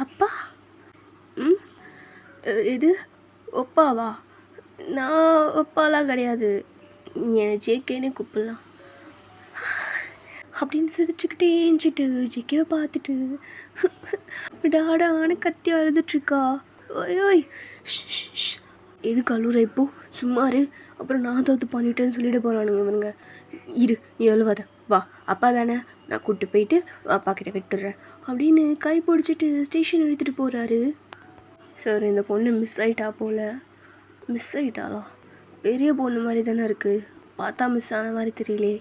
அப்பா? இது ஒப்பாவா? நான் ஒப்பாலாம் கிடையாது, நீ என்னை ஜேகேன்னு கூப்பிடலாம் அப்படின்னு சிரிச்சுக்கிட்டே ஏஞ்சிட்டு ஜிக்கேவை பார்த்துட்டு டாடான்னு கத்தி அழுதுட்ருக்கா. ஓய் எதுக்கு அழுற இப்போ? சும்மாரு, அப்புறம் நான் தோத்து பண்ணிட்டேன்னு சொல்லிட்டு போகிறானுங்க இவனுங்க. இரு, நீ அழுவாத, வா, அப்பா தானே, நான் கூப்பிட்டு போயிட்டு அப்பா கிட்ட விட்டுடுறேன் அப்படின்னு கை பிடிச்சிட்டு ஸ்டேஷன் எடுத்துகிட்டு போகிறாரு. சார், இந்த பொண்ணு மிஸ் ஆகிட்டா போல். மிஸ் ஆகிட்டாளா? பெரிய பொண்ணு மாதிரி தானே இருக்குது, பார்த்தா மிஸ் ஆன மாதிரி தெரியலே.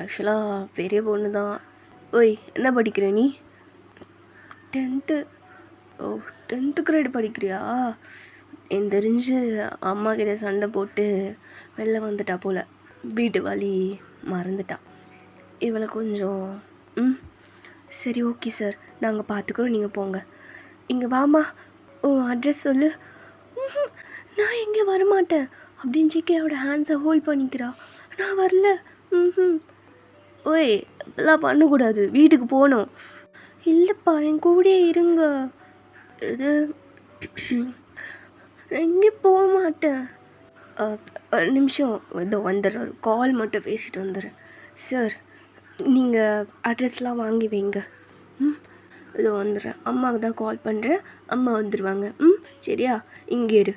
ஆக்சுவலாக பெரிய பொண்ணு தான். ஓய், என்ன படிக்கிற நீ? 10th. ஓ, 10th கிரேட் படிக்கிறியா? என் தெரிஞ்சு அம்மா கிட்ட சண்டை போட்டு வெளில வந்துட்டா போல், வீட்டு வழி மறந்துட்டா. இவளை கொஞ்சம் சரி, ஓகே சார், நாங்கள் பார்த்துக்குறோம், நீங்கள் போங்க. இங்கே வாமா, அட்ரஸ் சொல்லு. நான் எங்கே வரமாட்டேன் அப்படின்னு ஜிகேயோட ஹேண்ட்ஸை ஹோல்ட் பண்ணிக்கிறா. நான் வரல. ஓய், இப்பெல்லாம் பண்ணக்கூடாது, வீட்டுக்கு போகணும். இல்லைப்பா, என் கூடயே இருங்க. இது எங்கேயும் போக மாட்டேன். ஒரு நிமிஷம், இதோ வந்துடுறேன், ஒரு கால் மட்டும் பேசிட்டு வந்துடுறேன். சார், நீங்கள் அட்ரஸ்லாம் வாங்கி வைங்க. இதோ வந்துடுறேன், அம்மாவுக்கு தான் கால் பண்ணுறேன், அம்மா வந்துடுவாங்க. சரியா, இங்கே இரு.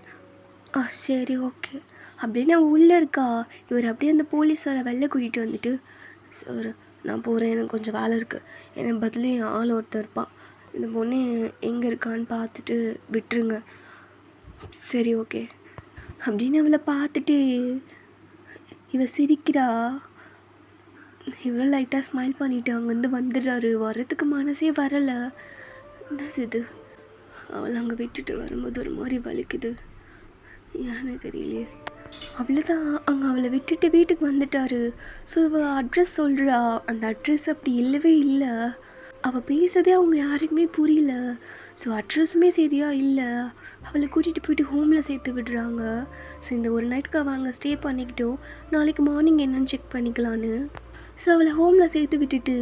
சரி, ஓகே அப்படின்னு அவன் உள்ளே இருக்கா. இவர் அப்படியே அந்த போலீஸாரை வெளில கூட்டிகிட்டு வந்துட்டு, சார் நான் போகிறேன், எனக்கு கொஞ்சம் வேலை இருக்குது, எனக்கு பதிலே ஆள் ஒருத்தர் இருப்பான், இந்த பொண்ணு எங்கே இருக்கான்னு பார்த்துட்டு விட்டுருங்க. சரி, ஓகே அப்படின்னு அவளை பார்த்துட்டு இவ சிரிக்கிறா. இவரும் லைட்டாக ஸ்மைல் பண்ணிவிட்டு அங்கேருந்து வந்துடுறாரு. வர்றதுக்கு மனசே வரலை. என்னது இது, அவளை அங்கே விட்டுட்டு வரும்போது ஒரு மாதிரி வலிக்குது, ஏன்னு தெரியலையே. அவ்வளோதான், அங்கே அவளை விட்டுட்டு வீட்டுக்கு வந்துட்டார். ஸோ இவள் அட்ரஸ் சொல்கிறா. அந்த அட்ரஸ் அப்படி இல்லவே இல்லை. அவள் பேசுகிறதே அவங்க யாருக்குமே புரியல. ஸோ அட்ரஸுமே சரியாக இல்லை. அவளை கூட்டிகிட்டு போயிட்டு ஹோமில் சேர்த்து விடுறாங்க. ஸோ இந்த ஒரு நைட்டுக்கு அவள் அங்கே ஸ்டே பண்ணிக்கிட்டோம், நாளைக்கு மார்னிங் என்னன்னு செக் பண்ணிக்கலான்னு. ஸோ அவளை ஹோமில் சேர்த்து விட்டுட்டு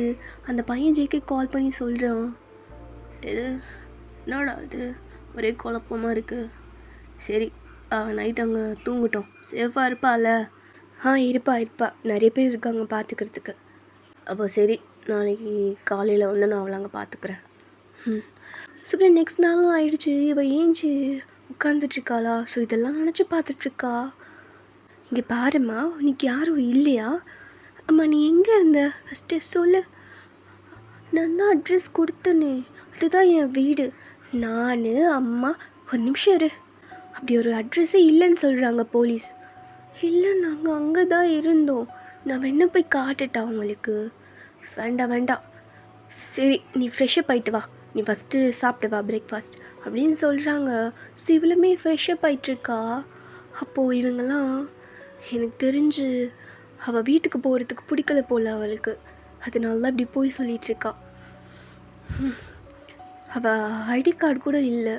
அந்த பையன் ஜேக்கே கால் பண்ணி சொல்கிறான். இது என்னடா இது, ஒரே குழப்பமாக இருக்குது. சரி, நைட் அங்கே தூங்கிட்டோம், சேஃபாக இருப்பாள். இருப்பா, நிறைய பேர் இருக்காங்க பார்த்துக்கிறதுக்கு. அப்போ சரி, நாளைக்கு காலையில் வந்து நான் அவளை அங்கே பார்த்துக்குறேன். ஸோ இப்படி நெக்ஸ்ட் நாளும் ஆயிடுச்சு. இவள் ஏஞ்சி உட்காந்துட்ருக்காளா. ஸோ இதெல்லாம் நினச்சி பார்த்துட்ருக்கா. இங்கே பாரும்மா, உனக்கு யாரும் இல்லையா? அம்மா, நீ எங்கே இருந்த ஃபஸ்ட்டு சொல்லு. நான் தான் அட்ரஸ் கொடுத்தனே, அதுதான் என் வீடு. நான், அம்மா, ஒரு நிமிஷம் இரு. அப்படி ஒரு அட்ரஸே இல்லைன்னு சொல்கிறாங்க போலீஸ். இல்லை, நாங்கள் அங்கே தான் இருந்தோம், நான் வேணா போய் காட்டுட்டா உங்களுக்கு? வேண்டாம், சரி நீ ஃப்ரெஷ்ஷப் ஆகிட்டு வா, நீ ஃபஸ்ட்டு சாப்பிட்டு வா, பிரேக்ஃபாஸ்ட் அப்படின்னு சொல்கிறாங்க. ஸோ இவ்வளவுமே ஃப்ரெஷ்ஷப் ஆகிட்டுருக்கா. அப்போது இவங்கெல்லாம் எனக்கு தெரிஞ்சு அவள் வீட்டுக்கு போகிறதுக்கு பிடிக்கல போல் அவளுக்கு, அதனால தான் இப்படி போய் சொல்லிகிட்ருக்கா. அவள் ஐடி கார்டு கூட இல்லை.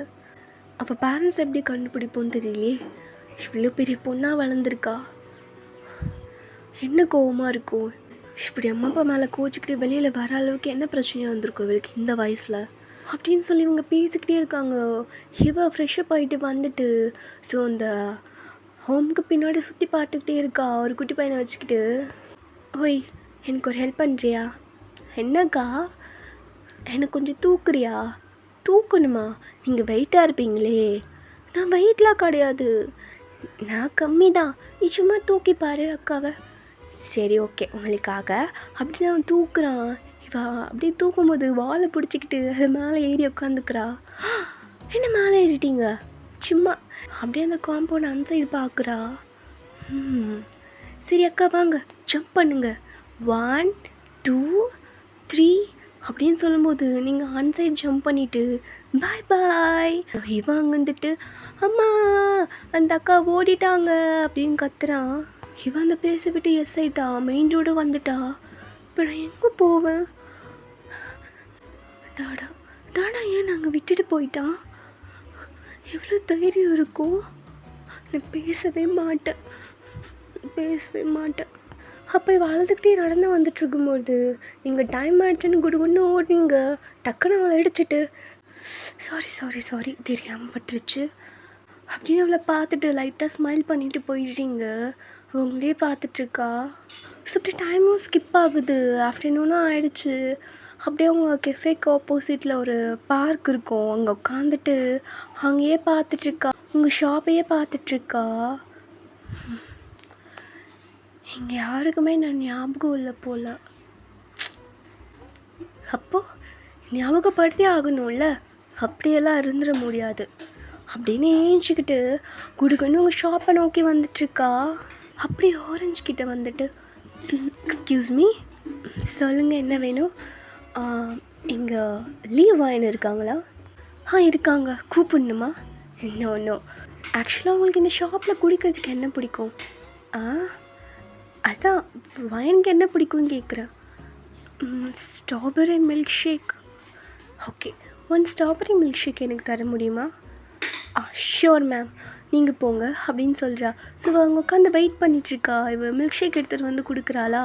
அவள் பேரண்ட்ஸ் எப்படி கண்டுபிடிப்போன்னு தெரியலையே. இவ்வளோ பெரிய பொண்ணாக வளர்ந்துருக்கா, என்ன கோவமாக இருக்கும். இப்படி அம்மா அப்பா மேலே கோச்சிக்கிட்டு வெளியில் வர அளவுக்கு என்ன பிரச்சனையாக வந்திருக்கும் இவளுக்கு இந்த வயசில் அப்படின்னு சொல்லி இவங்க பேசிக்கிட்டே இருக்காங்க. இவ ஃப்ரெஷ்ஷப் ஆகிட்டு வந்துட்டு ஸோ அந்த ஹோம்க்கு பின்னாடி சுற்றி பார்த்துக்கிட்டே இருக்கா ஒரு குட்டி பையனை வச்சுக்கிட்டு. ஓய், எனக்கு ஒரு ஹெல்ப் பண்ணுறியா? என்னக்கா? எனக்கு கொஞ்சம் தூக்குறியா? தூக்கணுமா? நீங்கள் வெயிட்டாக இருப்பீங்களே. நான் வெயிட்லாம் கிடையாது, நான் கம்மி தான், நீ சும்மா தூக்கி பாரு அக்காவை. சரி, ஓகே உங்களுக்காக அப்படின்னு அவன் தூக்குறான். இவா அப்படியே தூக்கும்போது வாழை பிடிச்சிக்கிட்டு அது மேலே ஏறி உட்காந்துக்கிறா. என்ன மேலே ஏறிட்டீங்க? சும்மா அப்படியே அந்த காம்பவுண்ட் அந்த சைடு பார்க்குறா. சரி அக்கா வாங்க, ஜம்ப் பண்ணுங்க. 1 2 3 அப்படின்னு சொல்லும்போது நீங்கள் அன்சைட் ஜம்ப் பண்ணிவிட்டு பாய் பாய். இவன் அங்கே வந்துட்டு அம்மா அந்த அக்கா ஓடிட்டாங்க அப்படின்னு கத்துறான். இவன் அந்த பேச விட்டு எஸ் ஆயிட்டா, மெயின் ரோடு வந்துட்டா. இப்போ நான் எங்கே போவேன்? டாடா டாடா ஏன் நாங்கள் விட்டுட்டு போயிட்டான்? எவ்வளோ தைரியம் இருக்கும்? நான் பேசவே மாட்டேன். அப்போ வளர்ந்துக்கிட்டே நடந்து வந்துட்டுருக்கும்போது நீங்கள் டைம் ஆகிடுச்சுன்னு குடுகுன்னு ஓடினீங்க. டக்குன்னு அவளை அடிச்சிட்டு சாரி தெரியாமல் பட்டுருச்சு அப்படின்னு அவளை பார்த்துட்டு லைட்டாக ஸ்மைல் பண்ணிவிட்டு போயிடுறீங்க. அவங்களே பார்த்துட்ருக்கா. ஸோ அப்படி டைமும் ஸ்கிப் ஆகுது. ஆஃப்டர்நூனும் ஆகிடுச்சு. அப்படியே அவங்க கெஃபேக்கு ஆப்போசிட்டில் ஒரு பார்க் இருக்கும். அங்கே உட்காந்துட்டு அங்கேயே பார்த்துட்ருக்கா. உங்கள் ஷாப்பையே பார்த்துட்ருக்கா. இங்கே யாருக்குமே நான் ஞாபகம் இல்லை போல். அப்போது ஞாபகப்படுத்தி ஆகணும்ல, அப்படியெல்லாம் இருந்துட முடியாது அப்படின்னு ஏஞ்சிக்கிட்டு குடுக்குன்னு உங்கள் ஷாப்பை நோக்கி வந்துட்டுருக்கா. அப்படி ஆரஞ்சு கிட்டே வந்துட்டு எக்ஸ்கியூஸ் மீ, சொல்லுங்கள் என்ன வேணும்? இங்கே லீவ் வாயின் இருக்காங்களா? இருக்காங்க, கூப்பிடணுமா? இன்னும் ஆக்சுவலாக உங்களுக்கு இந்த ஷாப்பில் குடிக்கிறதுக்கு என்ன பிடிக்கும்? அதான் வைனுக்கு என்ன பிடிக்கும்னு கேட்குறேன். Strawberry milk shake. Okay, 1 strawberry milk shake எனக்கு தர முடியுமா? ஷியோர் மேம், நீங்கள் போங்க அப்படின்னு சொல்கிறா. ஸோ அவங்க உட்காந்து வெயிட் பண்ணிகிட்ருக்கா. இவ மில்க் ஷேக் எடுத்துகிட்டு வந்து கொடுக்குறாளா.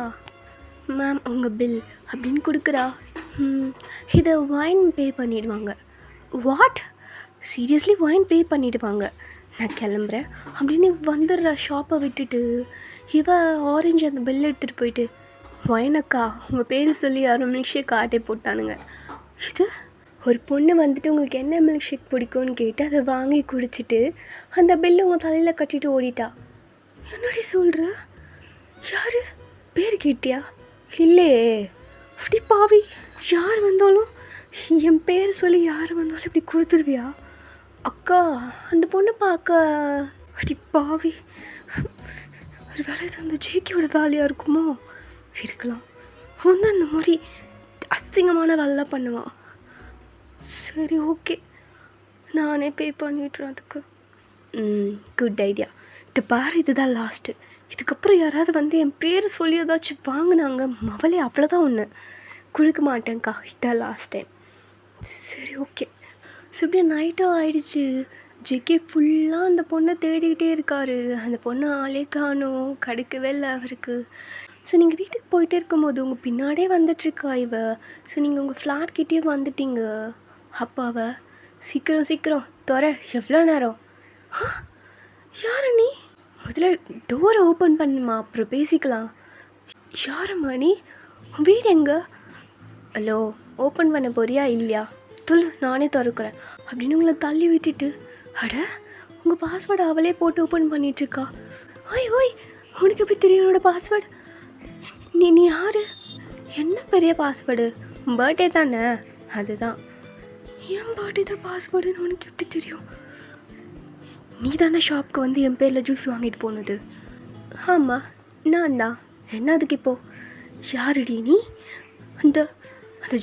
மேம் உங்கள் பில் அப்படின்னு கொடுக்குறா. இதை வைன் பே பண்ணிவிடுவாங்க. வாட்? சீரியஸ்லி வைன் பே பண்ணிவிடுவாங்க? நான் கிளம்புறேன் அப்படின்னு வந்துடுறா ஷாப்பை விட்டுட்டு. இவ ஆரஞ்சு அந்த பில் எடுத்துகிட்டு போயிட்டு வைனக்கா உங்கள் பேர் சொல்லி யாரும் மில்க் ஷேக் ஆட்டே போட்டானுங்க. இது ஒரு பொண்ணு வந்துட்டு உங்களுக்கு என்ன மில்க் ஷேக் பிடிக்கும்னு கேட்டு அதை வாங்கி குடிச்சிட்டு அந்த பில்லு உங்கள் தலையில் கட்டிட்டு ஓடிட்டா. என்னடி சொல்கிற? யார் பேர் கேட்டியா? இல்லையே. அப்படி பாவி, யார் வந்தாலும் என் பேர் சொல்லி யார் வந்தாலும் இப்படி கொடுத்துருவியா? அக்கா அந்த பொண்ணு பார்க்க அப்படி பாவி. ஒரு வேலை அந்த ஜேக்கியோட வேலையாக இருக்குமோ? இருக்கலாம். ஒன்று அந்த மாதிரி அசிங்கமான வேலைலாம் பண்ணுவான். சரி ஓகே, நானே பே பண்ணிவிட்றேன் அதுக்கு. Good idea. இது பாரு, இதுதான் லாஸ்ட்டு. இதுக்கப்புறம் யாராவது வந்து என் பேர் சொல்லி ஏதாச்சும் வாங்கினாங்க மவளே அவ்வளோதான், ஒன்று கொடுக்க மாட்டேங்க்கா. இதுதான் லாஸ்ட் டைம். சரி ஓகே. ஸோ இப்படியே நைட்டாக ஆகிடுச்சு. ஜெக்கே ஃபுல்லாக அந்த பொண்ணை தேடிக்கிட்டே இருக்கார். அந்த பொண்ணை ஆளே காணும், கிடைக்கவே இல்லை அவருக்கு. ஸோ நீங்கள் வீட்டுக்கு போயிட்டே இருக்கும்போது உங்கள் பின்னாடியே வந்துட்டுருக்கா இவ. ஸோ நீங்கள் உங்கள் ஃப்ளாட் கிட்டேயே வந்துட்டீங்க. அப்போ அவ சீக்கிரம் தோற, எவ்வளோ நேரம்? யார் நீ? முதல்ல டோரை ஓப்பன் பண்ணுமா, அப்புறம் பேசிக்கலாம். யாரம்மா நீ? வீடு எங்கே? ஹலோ, ஓப்பன் பண்ண போறியா இல்லையா? சொல்லு, நானே திறக்கிறேன் அப்படின்னு உங்களை தள்ளி விட்டுட்டு, அட உங்கள் பாஸ்வேர்டு அவளே போட்டு ஓப்பன் பண்ணிகிட்ருக்கா. ஓய் உனக்கு எப்படி தெரியும் என்னோடய பாஸ்வேர்டு? நீ யார்? என்ன பெரிய பாஸ்வேர்டு? பர்த்டே தானே? அதுதான். என் பர்த்டே தான் பாஸ்வேர்டுன்னு உனக்கு எப்படி தெரியும்? நீ தானே ஷாப்புக்கு வந்து என் பேரில் ஜூஸ் வாங்கிட்டு போனது? ஆமாம் நான் தான். என்ன அதுக்கு இப்போது? யாருடி நீ? அந்த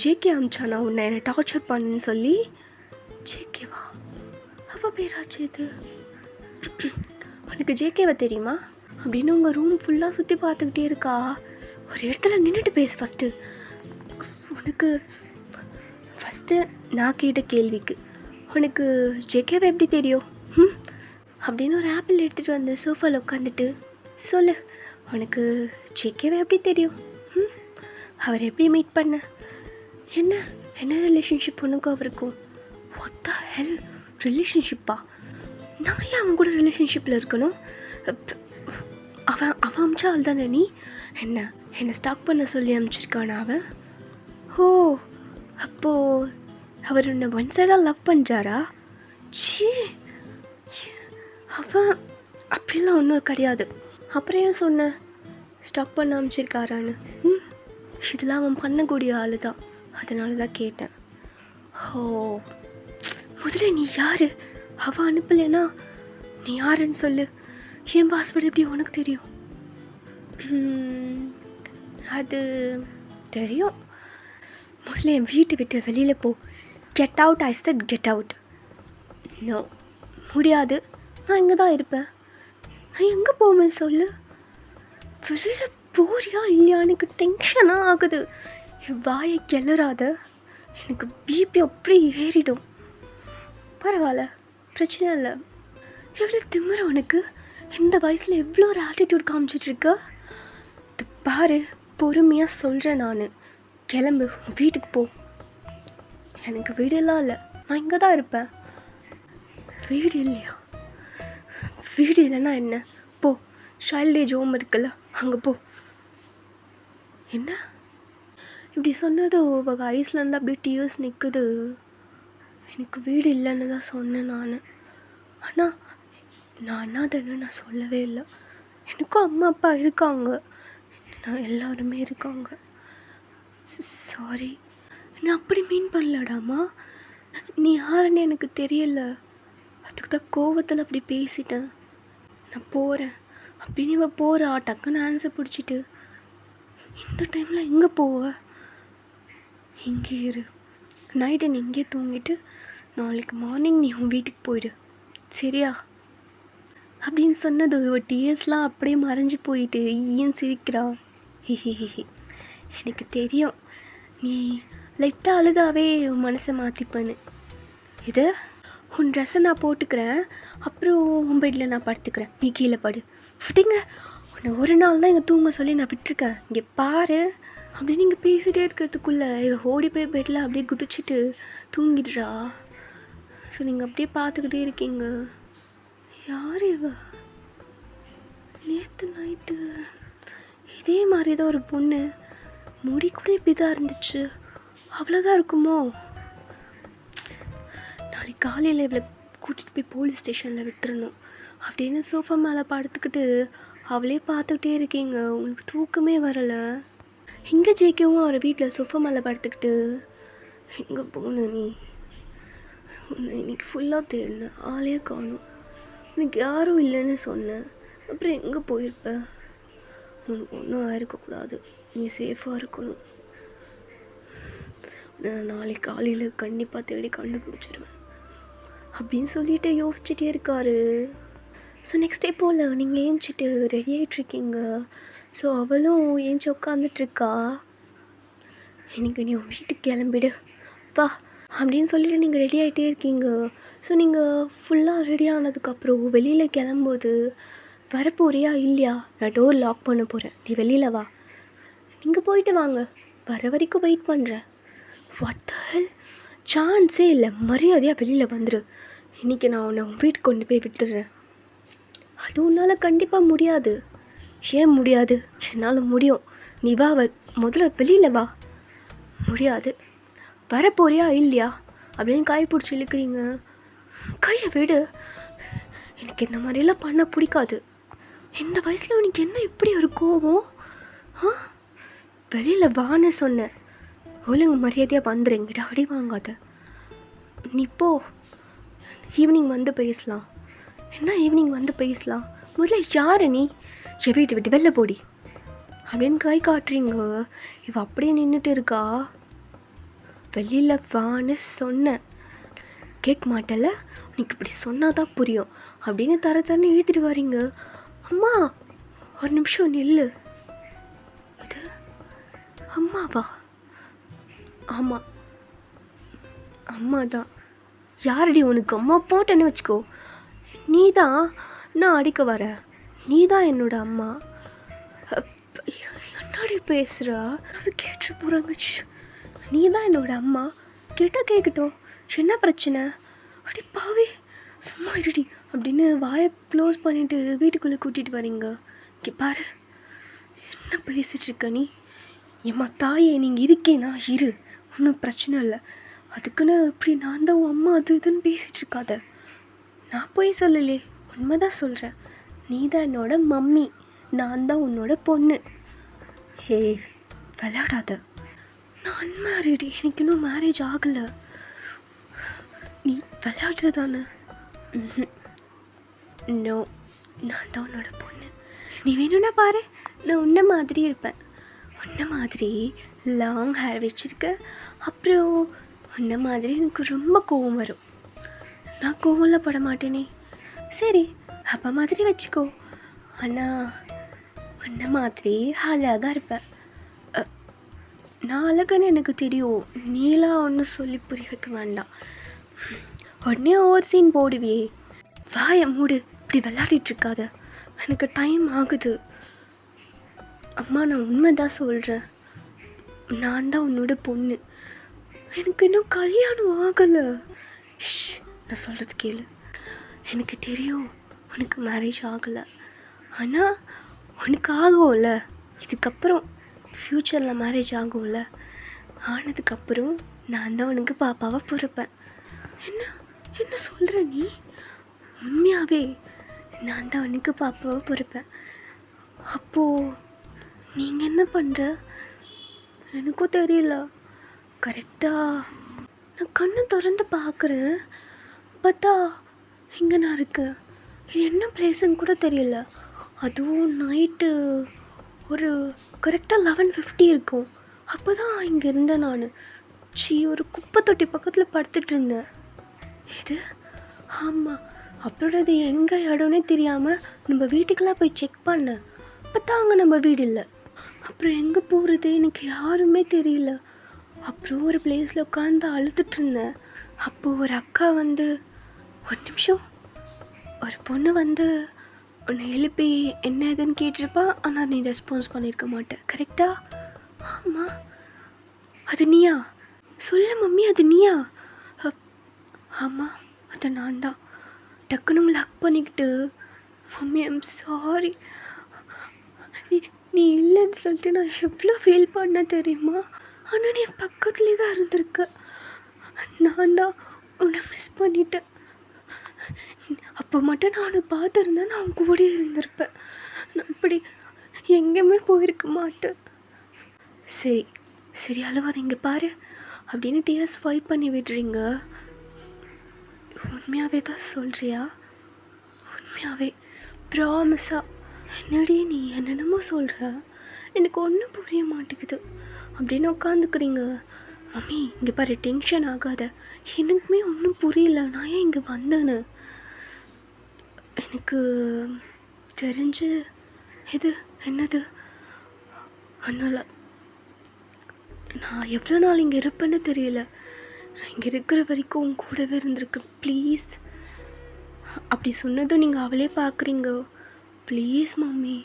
ஜேகே அமிச்சானா உன்னை என்னை டார்ச்சர் பண்ணுன்னு சொல்லி? ஜேகேவா? அவள் பேராச்சு இது. உனக்கு ஜேகேவை தெரியுமா அப்படின்னு உங்கள் ரூம் ஃபுல்லாக சுற்றி பார்த்துக்கிட்டே இருக்கா. ஒரு இடத்துல நின்றுட்டு பேசு ஃபஸ்ட்டு. உனக்கு ஃபஸ்ட்டு நான் கேட்ட கேள்விக்கு உனக்கு ஜேகேவை எப்படி தெரியும் அப்படின்னு ஒரு ஆப்பிள் எடுத்துகிட்டு வந்து சோஃபாவில் உட்காந்துட்டு சொல்லு, உனக்கு ஜேகேவை எப்படி தெரியும்? அவர் எப்படி மீட் பண்ண? என்ன ரிலேஷன்ஷிப் உனக்கும் அவருக்கும்? வாட் தி ஹெல் ரிலேஷன்ஷிப்பா? நான் ஏன் அவன் கூட ரிலேஷன்ஷிப்பில் இருக்கணும்? அவன் அமிச்சா ஆள் தானே நீ? என்னை ஸ்டாக் பண்ண சொல்லி அமிச்சிருக்கானா அவன்? ஓ, அப்போது அவர் உன்னை ஒன் சைடாக லவ் பண்ணுறாரா? சீ, அவன் அப்படிலாம் ஒன்றும் கிடையாது. அப்புறம் ஏன் சொன்ன ஸ்டாக் பண்ண அமிச்சிருக்காரான்னு? இதெல்லாம் அவன் பண்ணக்கூடிய ஆள் தான், அதனால தான் கேட்டேன். ஓ, முதல்ல நீ யார்? அவள் அனுப்பலைன்னா நீ யாருன்னு சொல்லு. என் பாஸ்வேர்டு எப்படி உனக்கு தெரியும்? அது தெரியும், மோஸ்ட்லி என் வீட்டை விட்டு வெளியில் போ. Get out, I said get out. No, முடியாது. நான் இங்கே தான் இருப்பேன். நான் எங்கே போவேன் சொல்லு? வெளியில் போறியா இல்லையா? எனக்கு டென்ஷனாக ஆகுது. என் வாயை கிளறாத, எனக்கு பிபி அப்படி ஏறிடும். பரவாயில்ல, பிரச்சனை இல்லை. எவ்வளோ திமிர உனக்கு? இந்த வயசில் எவ்வளோ ஒரு ஆட்டிடியூட் காமிச்சிட்ருக்க. இது பாரு, பொறுமையாக சொல்கிறேன். நான் கிளம்பு, வீட்டுக்கு போ. எனக்கு வீடெல்லாம் இல்லை, நான் இங்கே தான் இருப்பேன். வீடு இல்லையா? வீடு இல்லைன்னா என்ன? போ, சைல்ட் ஏஜ் ஹோம் இருக்குல்ல, அங்கே போ. என்ன இப்படி சொன்னது? உங்கள் ஐஸ்லேருந்து அப்படியே டியர்ஸ் நிற்குது. எனக்கு வீடு இல்லைன்னு தான் சொன்னேன் நான். ஆனால் நான் அண்ணாதன்னு நான் சொல்லவே இல்லை. எனக்கும் அம்மா அப்பா இருக்காங்க, நான் எல்லாருமே இருக்காங்க. சாரி, நான் அப்படி மீன் பண்ணலடாமா. நீ யாருன்னு எனக்கு தெரியல, அதுக்கு தான் கோவத்தில் அப்படி பேசிட்டேன். நான் போகிறேன் அப்படின்னு இவன் போகிறா. டக்குன்னு ஆன்சர் பிடிச்சிட்டு, இந்த டைமில் எங்கே போவ? இங்கே இரு, நைட்டு நீ இங்கே தூங்கிட்டு நாளைக்கு மார்னிங் நீ உன் வீட்டுக்கு போயிடு, சரியா? அப்படின்னு சொன்னது இவ டிஎஸ்லாம் அப்படியே மறைஞ்சி போயிட்டு ஏன் சிரிக்கிறா? ஹிஹிஹி, எனக்கு தெரியும் நீ லைட்டாக அழுதாவே உன் மனசை மாற்றிப்பேன்னு. இது உன் ட்ரெஸ்ஸை நான் போட்டுக்கிறேன், அப்புறம் உன் பெட்டில் நான் படுத்துக்கிறேன், நீ கீழே படு. விட்டுங்க, உன்னை ஒரு நாள் தான் இங்கே தூங்க சொல்லி நான் விட்டுருக்கேன், இங்கே பாரு. அப்படின்னு நீங்கள் பேசிகிட்டே இருக்கிறதுக்குள்ளே இவ ஓடி போய் பெட்டில் அப்படியே குதிச்சுட்டு தூங்கிடுறா. ஸோ நீங்கள் அப்படியே பார்த்துக்கிட்டே இருக்கீங்க. யார் இவ? நேற்று நைட்டு இதே மாதிரி தான் ஒரு பொண்ணு, முடி கூட இப்படி தான் இருந்துச்சு, அவ்வளோதான் இருக்குமோ? நாளைக்கு காலையில் இவளை கூட்டிகிட்டு போய் போலீஸ் ஸ்டேஷனில் விட்டுறணும் அப்படின்னு சோஃபா மேலே படுத்துக்கிட்டு அவளே பார்த்துக்கிட்டே இருக்கீங்க. உங்களுக்கு தூக்கமே வரலை. எங்கே ஜெயிக்கவும் அவர் வீட்டில் சோஃபா மேலே படுத்துக்கிட்டு, எங்கே போன நீ? உன்னை இன்னைக்கு ஃபுல்லாக தேடினேன், ஆளே காணும். எனக்கு யாரும் இல்லைன்னு சொன்னேன், அப்புறம் எங்கே போயிருப்ப? உனக்கு ஒன்றும் ஆயிருக்கக்கூடாது, நீ சேஃபாக இருக்கணும். நான் நாளைக்கு காலையில் கண்டிப்பாக தேடி கண்டுபிடிச்சிடுவேன் அப்படின்னு சொல்லிட்டு யோசிச்சுட்டே இருக்காரு. ஸோ நெக்ஸ்ட் டே போல் நீங்கள் ஏஞ்சிட்டு ரெடி ஆகிட்ருக்கீங்க. ஸோ அவளும் ஏஞ்சி உட்காந்துட்ருக்கா. இன்னைக்கு நீ உன் வீட்டுக்கு கிளம்பிடு வா அப்படின்னு சொல்லிட்டு நீங்கள் ரெடி ஆகிட்டே இருக்கீங்க. ஸோ நீங்கள் ஃபுல்லாக ரெடி ஆனதுக்கப்புறம் வெளியில் கிளம்பும்போது, வரப்போறியா இல்லையா? நான் டோர் லாக் பண்ண போகிறேன், நீ வெளியில் வா. நீங்கள் போயிட்டு வாங்க, வர வரைக்கும் வெயிட் பண்ணுறேன். வத்தல் சான்ஸே இல்லை, மரியாதையாக வெளியில் வந்துடு. இன்றைக்கி நான் உன்னை உன் வீட்டுக்கு கொண்டு போய் விட்டுடுறேன். அது உன்னால் கண்டிப்பாக முடியாது. ஏன் முடியாது? என்னால் முடியும். நீ வா, முதல்ல வெளியில் வா. முடியாது. வரப்போறியா இல்லையா அப்படின்னு கை பிடிச்சி இழுக்கிறீங்க. கையை விடு, எனக்கு இந்த மாதிரிலாம் பண்ண பிடிக்காது. இந்த வயசில் உனக்கு என்ன இப்படி ஒரு கோவம்? வெளியில் வான்னு சொன்னேன், ஒழுங்கு மரியாதையாக வந்துடுங்கிட்ட அடி வாங்காத. நீ போ, ஈவினிங் வந்து பேசலாம். என்ன ஈவினிங் வந்து பேசலாம்? முதல்ல யார் நீ? என் வீட்டை விட்டு வெளில போடி அப்படின்னு கை காட்டுறீங்க. இவ அப்படியே நின்றுட்டு இருக்கா. வெளியில் வான்னு சொன்னேன், கேட்க மாட்டல, உனக்கு இப்படி சொன்னால் தான் புரியும் அப்படின்னு தரன்னு இழுத்துட்டு வரீங்க. அம்மா ஒரு நிமிஷம் நில்லு. இது அம்மாவா? ஆமாம், அம்மா தான். யாரடி உனக்கு அம்மா? போட்டேன்னு வச்சுக்கோ. நீ தான் நான் அடிக்க வர, நீ தான் என்னோட அம்மா. என்னடி பேசுகிறா? அது கேட்டு போகிறாங்க. நீ தான் என்னோட அம்மா, கேட்டால் கேட்கட்டும், என்ன பிரச்சனை? அடி பாவி, சும்மா இருடி அப்படின்னு வாயை க்ளோஸ் பண்ணிவிட்டு வீட்டுக்குள்ளே கூட்டிகிட்டு வரீங்க. இங்கே பாரு, என்ன பேசிகிட்ருக்க நீ? எம்மா தாயே, நீங்கள் இருக்கேனா இரு, ஒன்றும் பிரச்சனை இல்லை. அதுக்குன்னு இப்படி நான் தான் உன் அம்மா அது இதுன்னு பேசிகிட்ருக்காத. நான் போய் சொல்லலே, உண்மை தான் சொல்கிறேன். நீ தான் என்னோட மம்மி, நான் தான் உன்னோட பொண்ணு. ஹே விளையாடாத. நான் அன்மேரிடி, எனக்கு இன்னும் மேரேஜ் ஆகலை. நீ விளையாடுறதானே? நோ, நான் தான் உன்னோட பொண்ணு. நீ வேணும்னா பாரு, நான் உன்ன மாதிரி இருப்பேன். உன்ன மாதிரி லாங் ஹேர் வச்சுருக்க, அப்புறம் உன்ன மாதிரி எனக்கு ரொம்ப கோவம் வரும். நான் கோவம்ல பட மாட்டேனே. சரி, அப்போ மாதிரி வச்சுக்கோ. ஆனால் உன்ன மாதிரி அழகாக இருப்பேன். நான் அழகுன்னு எனக்கு தெரியும். நீலாம் ஒன்றும் சொல்லி புரிய வைக்க வேண்டாம். உடனே ஓவர் சீன் போடுவியே. வாயை மூடு, இப்படி விளையாடிட்டு இருக்காத. எனக்கு டைம் ஆகுது. அம்மா, நான் உண்மை தான் சொல்கிறேன். நான் தான் உன்னோட பொண்ணு. எனக்கு இன்னும் கல்யாணம் ஆகலை. நான் சொல்கிறது கேளு. எனக்கு தெரியும் உனக்கு மேரேஜ் ஆகலை. ஆனால் உனக்கு ஆகும்ல. இதுக்கப்புறம் ஃப்யூச்சரில் மேரேஜ் ஆகும்ல. ஆனதுக்கப்புறம் நான் தான் உனக்கு பாப்பாவை பிறப்பேன். என்ன என்ன சொல்கிற நீ? உண்மையாகவே நான் தான் உனக்கு பாப்பாவை பிறப்பேன். அப்போது நீங்கள் என்ன பண்ணுற? எனக்கும் தெரியல. கரெக்டாக நான் கண்ணை திறந்து பார்க்குறேன். பார்த்தா இங்கே நான் இருக்கேன். இது என்ன பிளேஸுன்னு கூட தெரியல. அதுவும் நைட்டு ஒரு கரெக்டாக 11:50 இருக்கும். அப்போ தான் இங்கே இருந்தேன் நான். ஒரு குப்பை தொட்டி பக்கத்தில் படுத்துட்டு இருந்தேன். இது ஆமாம். அப்புறம் அது எங்கே இடம்னே தெரியாமல் நம்ம வீட்டுக்கெல்லாம் போய் செக் பண்ணேன். பார்த்தா அங்கே நம்ம வீடு இல்லை. அப்புறம் எங்கே போகிறது எனக்கு யாருமே தெரியல. அப்புறம் ஒரு பிளேஸில் உட்காந்து அழுதுட்டு இருந்தேன். அப்போது ஒரு அக்கா வந்து, ஒரு நிமிஷம், ஒரு பொண்ணு வந்து உன்னை எழுப்பி என்ன ஏதுன்னு கேட்டிருப்பா. ஆனால் நீ ரெஸ்பான்ஸ் பண்ணியிருக்க மாட்டேன். கரெக்டா? ஆமாம். அது நீயா? சொல்ல மம்மி, அது நீயா? ஆமாம், அது நான் தான். டக்குன்னு லக் பண்ணிக்கிட்டு, மம்மி ஐம் சாரி, நீ இல்லைன்னு சொல்லிட்டு நான் எவ்வளோ ஃபீல் பண்ண தெரியுமா? ஆனால் நீ பக்கத்துலேயே தான் இருந்திருக்க. நான் தான் உன்னை மிஸ் பண்ணிட்டேன். அப்போ மட்டும் நான் உன்னை பார்த்துருந்தேன், நான் உன் கூடயே இருந்திருப்பேன். நான் இப்படி எங்கேயுமே போயிருக்க மாட்டேன். சரி சரி, அழுவாத, இங்கே பாரு அப்படின்னு டியர்ஸ் ஸ்வைப் பண்ணி விடுறீங்க. உண்மையாகவே தான் சொல்கிறியா? உண்மையாகவே ப்ராமிஸா? என்னடி நீ என்னென்னமோ சொல்கிற, எனக்கு ஒன்றும் புரிய மாட்டேங்குது அப்படின்னு உட்காந்துக்கிறீங்க. மம்மி இங்கே பாரு, டென்ஷன் ஆகாத. எனக்குமே ஒன்றும் புரியல, நான் ஏன் இங்கே வந்தேன்னு. எனக்கு தெரிஞ்சு இது என்னது அதனால் நான் எவ்வளோ நாள் இங்கே இருப்பேன்னு தெரியல. நான் இங்கே இருக்கிற வரைக்கும் உன் கூடவே இருந்திருக்கு. ப்ளீஸ். அப்படி சொன்னதும் நீங்கள் அவளே பார்க்குறீங்க. Please mummy.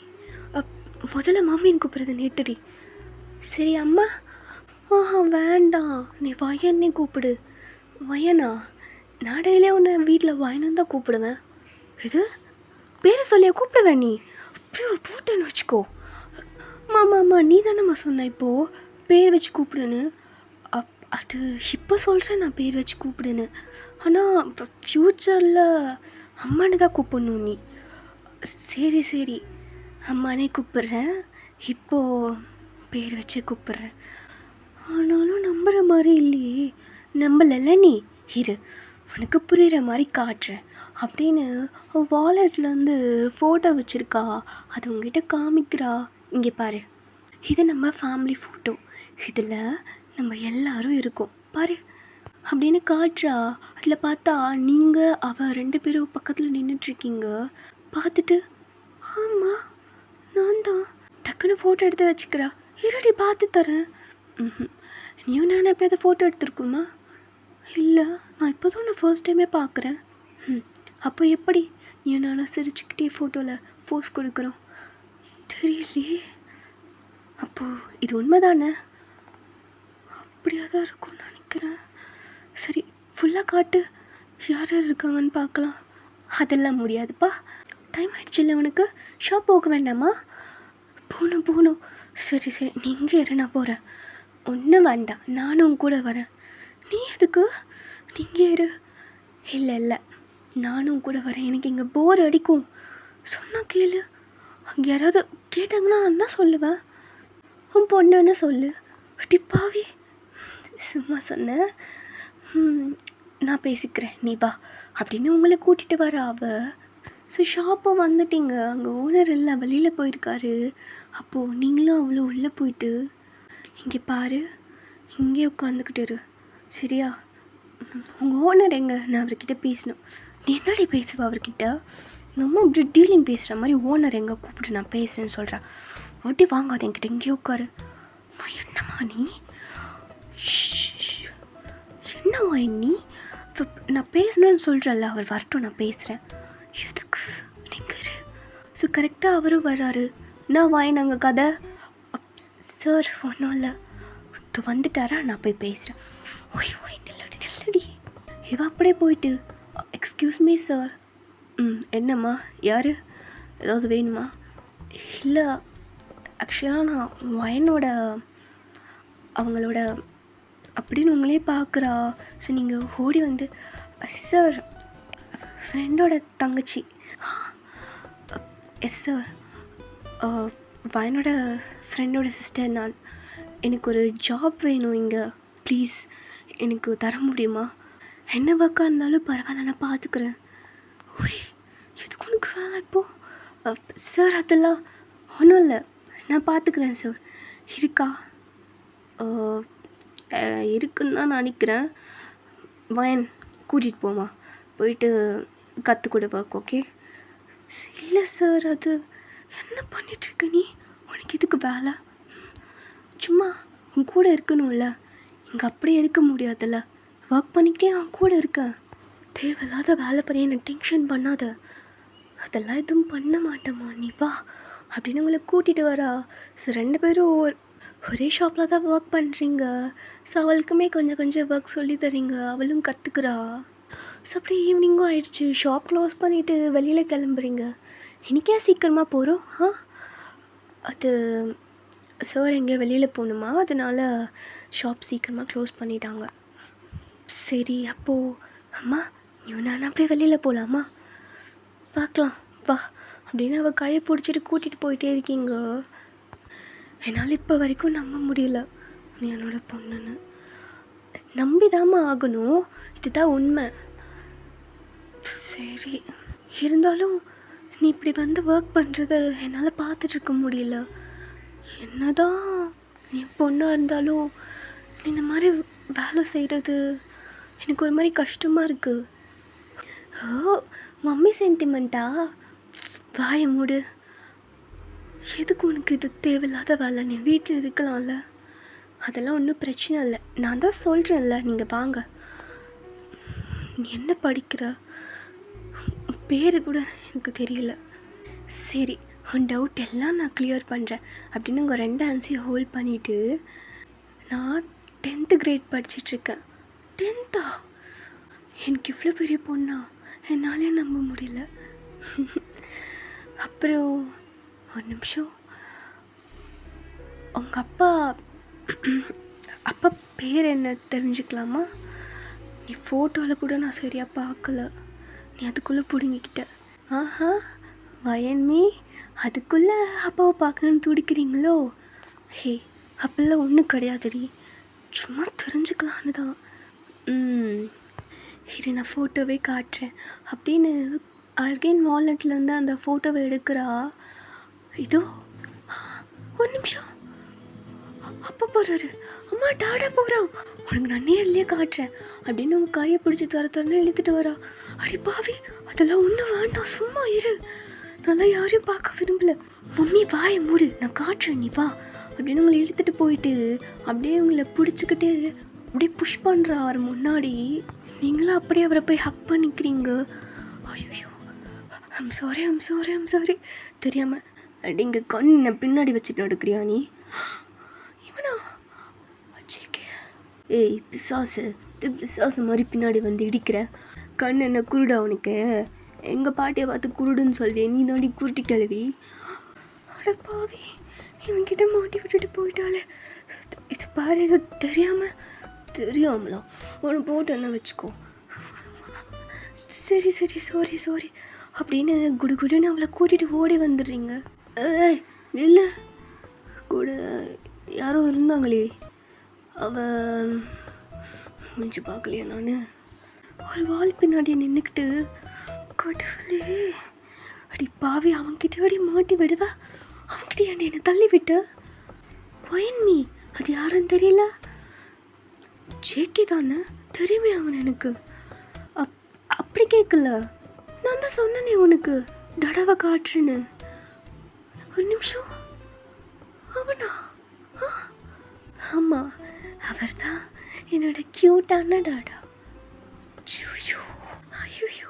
முதல்ல மம்மின்னு கூப்பிட்றது நேத்துடி. சரி அம்மா. வேண்டாம், நீ வயன்னே கூப்பிடு. வயனா? நான் டெய்லியே உன்னை வீட்டில் வயனு தான் கூப்பிடுவேன். இது பேரை சொல்லியா கூப்பிடுவேன்? நீ போட்டேன்னு வச்சுக்கோ. மாமா நீ தானேம்மா சொன்ன இப்போது பேர் வச்சு கூப்பிடுன்னு. அது இப்போ சொல்கிறேன் நான் பேர் வச்சு கூப்பிடுன்னு. ஆனால் இப்போ ஃப்யூச்சரில் அம்மானு தான் கூப்பிடணும் நீ. சரி சரி, அம்மானே கூப்பிட்றேன். இப்போது பேர் வச்சு கூப்பிட்றேன். ஆனாலும் நம்புகிற மாதிரி இல்லையே. நம்பலைல்ல நீ? இரு, உனக்கு புரிகிற மாதிரி காட்டுறேன் அப்படின்னு வாலெட்லேருந்து ஃபோட்டோ வச்சுருக்கா. அது உங்ககிட்ட காமிக்கிறா. இங்கே பாரு, இது நம்ம ஃபேமிலி ஃபோட்டோ. இதில் நம்ம எல்லாரும் இருக்கோம் பாரு அப்படின்னு காட்டுறா. அதில் பார்த்தா நீங்கள் அவள் 2 பேரும் பக்கத்தில் நின்றுட்டுருக்கீங்க. பார்த்துட்டு ஆமாம் நான் தான் டக்குன்னு ஃபோட்டோ எடுத்து வச்சுக்கிறா. இருடி பார்த்து தரேன். நீயும் நான் எப்போயாவது ஃபோட்டோ எடுத்துருக்குமா? இல்லை, நான் இப்போ தான் நான் ஃபர்ஸ்ட் டைமே பார்க்குறேன். அப்போ எப்படி நீ நான் சிரிச்சுக்கிட்டே ஃபோட்டோவில் போஸ் கொடுக்குறோம்? தெரியலையே. அப்போது இது உண்மை தானே? அப்படியா தான் இருக்கும்னு நினைக்கிறேன். சரி, ஃபுல்லாக காட்டு, யார் யார் இருக்காங்கன்னு பார்க்கலாம். அதெல்லாம் முடியாதுப்பா, டைம் ஆகிடுச்சு இல்லை உனக்கு? ஷாப் போக வேண்டாமா? போகணும். சரி சரி, நீங்கள் இரு, நான் போகிறேன். ஒன்றும் வேண்டாம், நானும் கூட வரேன். நீ எதுக்கு? நீங்கள் இரு. இல்லை, நானும் கூட வரேன். எனக்கு இங்கே போர் அடிக்கும். சொன்னால் கேளு. அங்கே யாராவது கேட்டாங்கன்னா என்ன சொல்லுவேன்? உன் பொண்ணுன்னு சொல்லு. அடிப்பாவி, சும்மா சொன்னேன். நான் பேசிக்கிறேன், நீ வா அப்படின்னு உங்களை கூட்டிகிட்டு வர அவ. ஸோ ஷாப்பை வந்துட்டீங்க, அங்கே ஓனர் இல்லை, வெளியில் போயிருக்காரு. அப்போது நீங்களும் அவ்வளோ உள்ளே போயிட்டு இங்கே பாரு, இங்கே உட்காந்துக்கிட்டு சரியா? உங்கள் ஓனர் எங்கே? நான் அவர்கிட்ட பேசணும். நீ என்னடி பேசுவா அவர்கிட்ட? நம்ம அப்படி டீலிங் பேசுகிற மாதிரி ஓனர் எங்கே கூப்பிட்டு நான் பேசுகிறேன்னு சொல்கிறேன். ஒட்டி வாங்காது என்கிட்ட, இங்கே உட்காரு. என்னம்மா நீ? என்னம்மா நீ? நான் பேசணும்னு சொல்கிறல்ல, அவர் வரட்டும், நான் பேசுகிறேன். எதுக்கு நீங்கள்? ஸோ கரெக்டாக அவரும் வர்றாரு. நான் வாங்கினாங்க கதை. சார் ஒன்றும் இல்லை, வந்துட்டாரா, நான் போய் பேசுகிறேன். ஓய் ஓய் நல்லடி நல்லடி. இவ அப்படியே போயிட்டு எக்ஸ்கியூஸ் மீ சார். என்னம்மா, யார்? ஏதாவது வேணுமா? இல்லை, ஆக்சுவலாக நான் வயனோட அவங்களோட அப்படின்னு உங்களே பார்க்குறா. ஸோ நீங்கள் ஓடி வந்து சார் ஃப்ரெண்டோட தங்கச்சி. எஸ் சார், வயனோட ஃப்ரெண்டோட சிஸ்டர் நான். எனக்கு ஒரு ஜாப் வேணும் இங்கே, ப்ளீஸ் எனக்கு தர முடியுமா? என்ன ஒர்க்காக இருந்தாலும் பரவாயில்ல, நான் பார்த்துக்குறேன். ஓய் எதுக்கு உனக்கு வேலை இப்போது? சார் அதெல்லாம் ஒன்றும் இல்லை, நான் பார்த்துக்குறேன் சார். இருக்கா? இருக்குன்னு தான் நான் நினைக்கிறேன். வயன் கூட்டிகிட்டு போமா, போயிட்டு கற்றுக் கொடு ஒர்க். ஓகே? இல்லை சார், அது என்ன பண்ணிகிட்ருக்க நீ? உனக்கு எதுக்கு வேலை? சும்மா உன் கூட இருக்கணும்ல, இங்கே அப்படியே இருக்க முடியாதுல்ல, ஒர்க் பண்ணிக்கிட்டே நான் கூட இருக்கேன். தேவையில்லாத வேலை பண்ணி என்னை டென்ஷன் பண்ணாத. அதெல்லாம் எதுவும் பண்ண மாட்டேம்மா, நீ வா அப்படின்னு உங்களை கூட்டிகிட்டு வரா. ஸோ 2 பேரும் ஒரே ஷாப்பில் தான் ஒர்க் பண்ணுறீங்க. ஸோ அவளுக்குமே கொஞ்சம் கொஞ்சம் ஒர்க் சொல்லி தரீங்க, அவளும் கற்றுக்குறா. ஸோ அப்படியே ஈவினிங்கும் ஆயிடுச்சு, ஷாப் க்ளோஸ் பண்ணிவிட்டு வெளியில் கிளம்புறீங்க. இன்றைக்கே சீக்கிரமாக போகிறோம். அது சார் எங்கேயோ வெளியில் போகணுமா, அதனால் ஷாப் சீக்கிரமாக க்ளோஸ் பண்ணிட்டாங்க. சரி, அப்போது அம்மா நான் அப்படியே வெளியில் போகலாமா? பார்க்கலாம் வா அப்படின்னு அவள் கையை பிடிச்சிட்டு கூட்டிகிட்டு போயிட்டே இருக்கீங்க. என்னால் இப்போ வரைக்கும் நம்ப முடியல நீ என்னோட பொண்ணுன்னு. நம்பிதாம்மா ஆகணும், இதுதான் உண்மை. சரி, இருந்தாலும் நீ இப்படி வந்து ஒர்க் பண்ணுறத என்னால் பார்த்துட்ருக்க முடியல. என்னதான் என் பொண்ணாக இருந்தாலும் நீ இந்த மாதிரி வேலை செய்கிறது எனக்கு ஒரு மாதிரி கஷ்டமாக இருக்குது. ஓ மம்மி சென்டிமெண்ட்டா? வாயை மூடு. எதுக்கு உனக்கு இது தேவையில்லாத வேலை? நீ வீட்டில் இருக்கலாம்ல, அதெல்லாம் ஒன்றும் பிரச்சனை இல்லை. நான் தான் சொல்கிறேன்ல, நீங்கள் வாங்க. நீ என்ன படிக்கிற? பேர் கூட எனக்கு தெரியல. சரி, உன் டவுட் எல்லாம் நான் கிளியர் பண்ணுறேன் அப்படின்னு உங்கள் 2 ஆன்சையும் ஹோல்ட் பண்ணிவிட்டு, நான் 10th கிரேட் படிச்சிட்ருக்கேன். 10th எனக்கு இவ்வளோ பெரிய பொண்ணா? என்னாலே நம்ப முடியல. அப்புறம் ஒரு நிமிஷம், உங்கள் அப்பா பேர் என்ன தெரிஞ்சுக்கலாமா? நீ ஃபோட்டோவில் கூட நான் சரியாக பார்க்கல, நீ அதுக்குள்ளே பிடுங்கிக்கிட்ட. ஆஹா வயன்மி, அதுக்குள்ளே அப்பாவை பார்க்கணுன்னு துடிக்கிறீங்களோ? ஹே அப்பெல்லாம் ஒன்றும் கிடையாதுடி, சும்மா தெரிஞ்சுக்கலான்னு தான். இரு நான் ஃபோட்டோவே காட்டுறேன் அப்படின்னு அகெயின் வாலெட்லேருந்து அந்த ஃபோட்டோவை எடுக்கிறா. இதோ ஒரு நிமிஷம், அப்பா போகிறாரு. அம்மா டாடா போகிறான், உனக்கு நான் நேர்லேயே காட்டுறேன் அப்படின்னு உங்கள் கையை பிடிச்சி தரன்னு இழுத்துட்டு வரா. அடி பாவி, அதெல்லாம் ஒன்றும் வேண்டாம், சும்மா இரு, நல்லா யாரையும் பார்க்க விரும்பல. மம்மி வாயை மூடு, நான் காட்டுறேன், நீ வா அப்படின்னு உங்களை இழுத்துட்டு போயிட்டு அப்படியே உங்களை பிடிச்சிக்கிட்டு அப்படியே புஷ் பண்ணுறா அவர் முன்னாடி. நீங்களும் அப்படியே அவரை போய் ஹக் பண்ணிக்கிறீங்க. ஐயோ ஐம் சாரி தெரியாமல். அப்படிங்க கண்ணை பின்னாடி வச்சுட்டு நடக்கிறியா நீ? இவனா அஜய்க்கே? ஏய் பிசாசு மாதிரி பின்னாடி வந்து இடிக்கிற. கண் என்ன குருடா உனக்கு? எங்கள் பாட்டியை பார்த்து குருடுன்னு சொல்வேன், நீ தாண்டி குருட்டி கிளவி. அட பாவி, இவன்கிட்ட மாட்டி விட்டுட்டு போயிட்டாலே. இது பாரு, இது தெரியாமலாம் ஒன்று போட்டு என்ன வச்சுக்கோ. சரி சாரி அப்படின்னு குடுன்னு அவளை கூட்டிகிட்டு ஓடி வந்துடுறீங்க. ஏய் இல்லை, கூட யாரோ இருந்தாங்களே, அவள் முடிஞ்சு பார்க்கலையா? நான் ஒரு வால் பின்னாடி நின்றுக்கிட்டு, கடவுளே அடி பாவி, அவன்கிட்ட அடி மாட்டி விடுவா. அவன்கிட்ட என்னை தள்ளி விட்டு ஒயின் மீ. அது யாருன்னு தெரியல. ஜேகே தானே, தெரியுமே அவன் எனக்கு. அப்படி கேட்கல, நான் தான் சொன்னேனே உனக்கு தடவை காட்டுறேன்னு. ஒரு நிமிஷம், அவனா? ஆமாம், அவர் தான் என்னோட க்யூட்டான டாடா. ஐயோ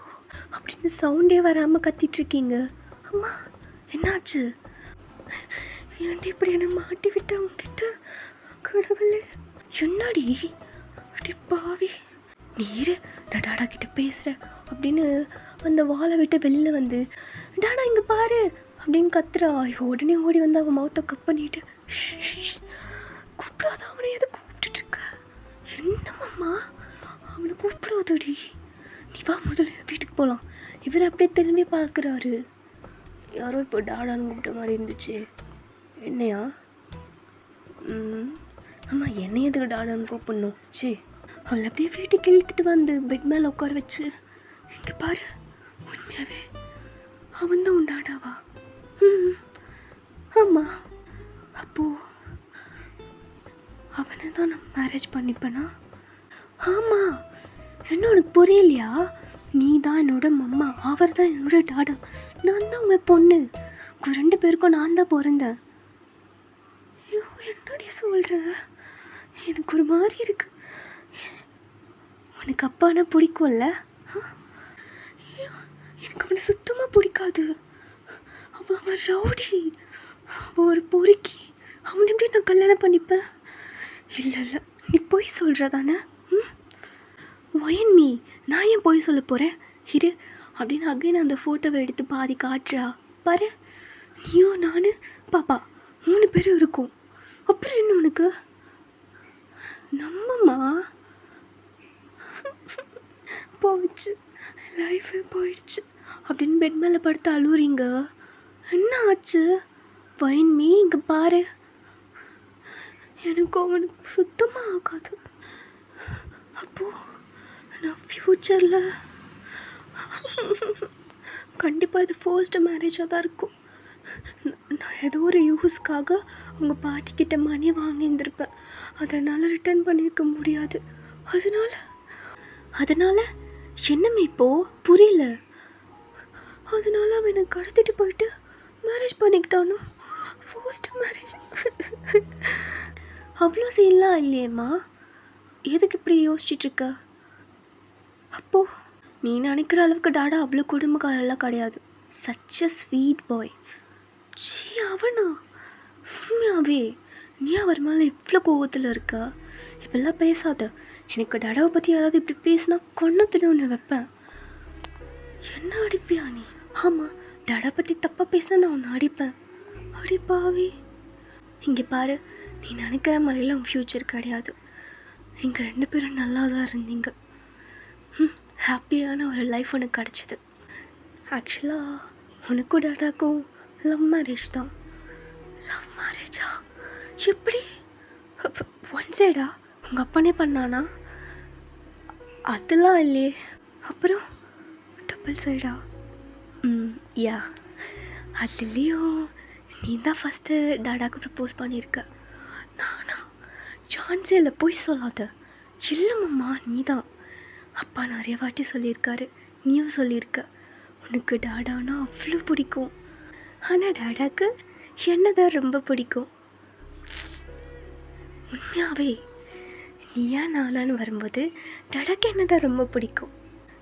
அப்படின்னு சவுண்டே வராமல் கத்திட்ருக்கீங்க. அம்மா என்னாச்சு? ஏன்டி இப்படி என்னை மாட்டி விட்டு அவங்ககிட்ட? கடவுளே, என்னடி? அடி பாவி, நீரு நான் டாடா கிட்ட பேசுகிறேன் அப்படின்னு அந்த வாழை விட்டு வெளியில் வந்து, டாடா இங்கே பாரு அப்படின்னு கத்துறா. உடனே ஓடி வந்து அவன் மௌத்தை கப் பண்ணிட்டு, கூப்பிடாத, அவனை எதை கூப்பிட்டுட்ருக்க? என்னம்மா அவனை கூப்பிடாதடி, நீ வா முதல்ல வீட்டுக்கு போகலாம். இவர் அப்படியே திரும்பி பார்க்குறாரு. யாரோ இப்போ டாடான்னு கூப்பிட்ட மாதிரி இருந்துச்சு. என்னையா? ஆமாம், என்னை எதுக்கு டாடான்னு கூப்பிடணும்? சி, அவளை அப்படியே வீட்டுக்கு இழுத்துட்டு வந்து பெட் மேலே உட்கார வச்சு, இங்கே பாரு, உண்மையாகவே அவன் தான் உன் டாடாவா? ஆமாம். அப்போது அவனை தான் நான் மேரேஜ் பண்ணிப்பேனா? ஆமாம். என்ன உனக்கு புரியலையா? நீ தான் என்னோட மம்மா, அவர் தான் என்னோட டாடா, நான் தான் உங்கள் பொண்ணு. உங்கள் 2 பேருக்கும் நான் தான் பிறந்தேன். ஐயோ, என்னடி சொல்கிற? எனக்கு ஒரு மாதிரி இருக்கு. உனக்கு அப்பானா பிடிக்கும்ல? எனக்கு அவனை சுத்தமாக பிடிக்காது. அவன் ரவுடி, அவன் ஒரு பொறுக்கி. அவனை எப்படி நான் கல்யாணம் பண்ணிப்பேன்? இல்லை, நீ போய் சொல்கிறதானே? ஒயின் மீ, நான் ஏன் போய் சொல்ல போகிறேன்? இரு அப்படின்னு அகைன் அந்த ஃபோட்டோவை எடுத்து பாதி காட்டுறா. பாரு, நீயும் நான் பாப்பா 3 பேரும் இருக்கும். அப்புறம் என்ன உனக்கு? நம்மம்மா போயிடுச்சு, லைஃபே போயிடுச்சு அப்படின்னு பெட் மேலே படுத்து அழுவுறீங்க. என்ன ஆச்சு? ஒயின் மீ, இங்கே பாரு, எனக்கு அவனுக்கு சுத்தமாக ஆகாது. அப்போது நான் ஃப்யூச்சரில் கண்டிப்பாக இது ஃபர்ஸ்ட் மேரேஜாக தான் இருக்கும். நான் ஏதோ ஒரு யூஸ்க்காக உங்கள் பாட்டிக்கிட்ட மணி வாங்கியிருந்திருப்பேன். அதனால் ரிட்டர்ன் பண்ணியிருக்க முடியாது. அதனால் என்னமே இப்போது புரியல. அதனால் அவன் என்னை கடத்திட்டு போயிட்டு மேரேஜ் பண்ணிக்கிட்டானோ? First marriage. அவ்வளோ சீன்லாம் இல்லையேம்மா, எதுக்கு இப்படி யோசிச்சிட்ருக்க? அப்போது நீ நினைக்கிற அளவுக்கு டாடா அவ்வளோ குடும்பக்காரெல்லாம் கிடையாது. Such a sweet bye. C, அவனா? உண்மையாவே நீ அவர் மேலே இவ்வளோ கோவத்தில் இருக்கா? இப்பெல்லாம் பேசாத. எனக்கு டாடாவை பற்றி யாராவது இப்படி பேசினா கொன்னத்தில் ஒன்று வைப்பேன். என்ன அடிப்பியா நீ? ஆமாம், டாடா பற்றி தப்பாக பேசினா நான் ஒன்று அடிப்பேன். அடிப்பாவே, இங்கே பாரு, நீ நினைக்கிற மாதிரிலாம் உன் ஃப்யூச்சர் கிடையாது. நீங்கள் 2 பேரும் நல்லா தான் இருந்தீங்க. ஹாப்பியான ஒரு லைஃப் உனக்கு கிடச்சிது. ஆக்சுவலாக உனக்கும் டாடாக்கும் லவ் மேரேஜ் தான். லவ் மேரேஜா? எப்படி? ஒன் சைடா? உங்கள் அப்பனே பண்ணானா? அதெல்லாம் இல்லையே. அப்புறம் டபுள் சைடா? யா, அதுலேயும் நீ தான் ஃபஸ்ட்டு டாடாவுக்கு ப்ரப்போஸ் பண்ணியிருக்க. நானா? சான்ஸே இல்லை, போய் சொல்லாத. இல்லைம்மா, நீ தான். அப்பா நிறைய வாட்டி சொல்லியிருக்காரு, நீயும் சொல்லியிருக்க, உனக்கு டாடானா அவ்வளோ பிடிக்கும். ஆனால் டாடாக்கு என்ன தான் ரொம்ப பிடிக்கும். உண்மையாகவே நீயா நானான்னு வரும்போது டாடாக்கு என்ன தான் ரொம்ப பிடிக்கும்.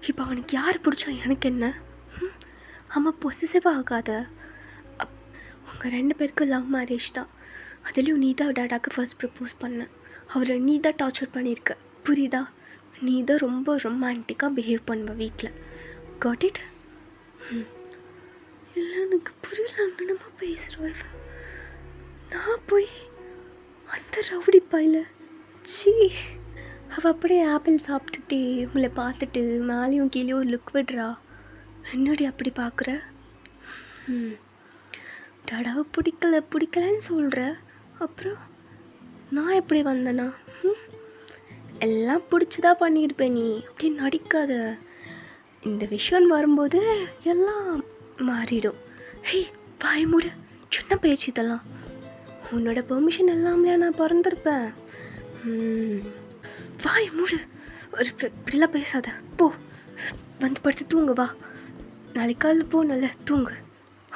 இப்போ அவனுக்கு யார் பிடிச்சா எனக்கு என்ன? ஆமாம், பொசசிவாக ஆகாத. உங்கள் 2 பேருக்கும் லவ் மேரேஜ் தான். அதுலேயும் நீ தான் டாடாக்கு ஃபர்ஸ்ட் ப்ரப்போஸ் பண்ண. அவரை நீ தான் டார்ச்சர் பண்ணியிருக்க, புரியுதா? நீ தான் ரொம்ப ரொமான்டிக்காக பிஹேவ் பண்ணுவ வீட்டில். Got it? இல்லை, எனக்கு புரியல. நம்ம பேசுகிறோம். நான் போய் அந்த ரவுடி பாயில், சி, அவள் அப்படியே ஆப்பிள் சாப்பிட்டுட்டே உங்களை பார்த்துட்டு மேலேயும் கீழே ஒரு லுக் விடுறா. என்னடி அப்படி பார்க்குற? டாடாவை பிடிக்கலன்னு சொல்கிற. அப்புறம் நான் எப்படி வந்தேனா? எல்லாம் பிடிச்சிதான் பண்ணியிருப்பேன். நீ அப்படி நடிக்காத. இந்த விஷயம் வரும்போது எல்லாம் மாறிடும். ஹேய் வாய் மூடு, சின்ன பேச்சு இதெல்லாம். உன்னோட பெர்மிஷன் இல்லாமலே நான் பிறந்திருப்பேன். வாய் மூடு, ஒரு இப்படிலாம் பேசாத. போ வந்து படுத்து தூங்கு. வா, நாளைக்கு காலையில் போகணும்ல, தூங்கு.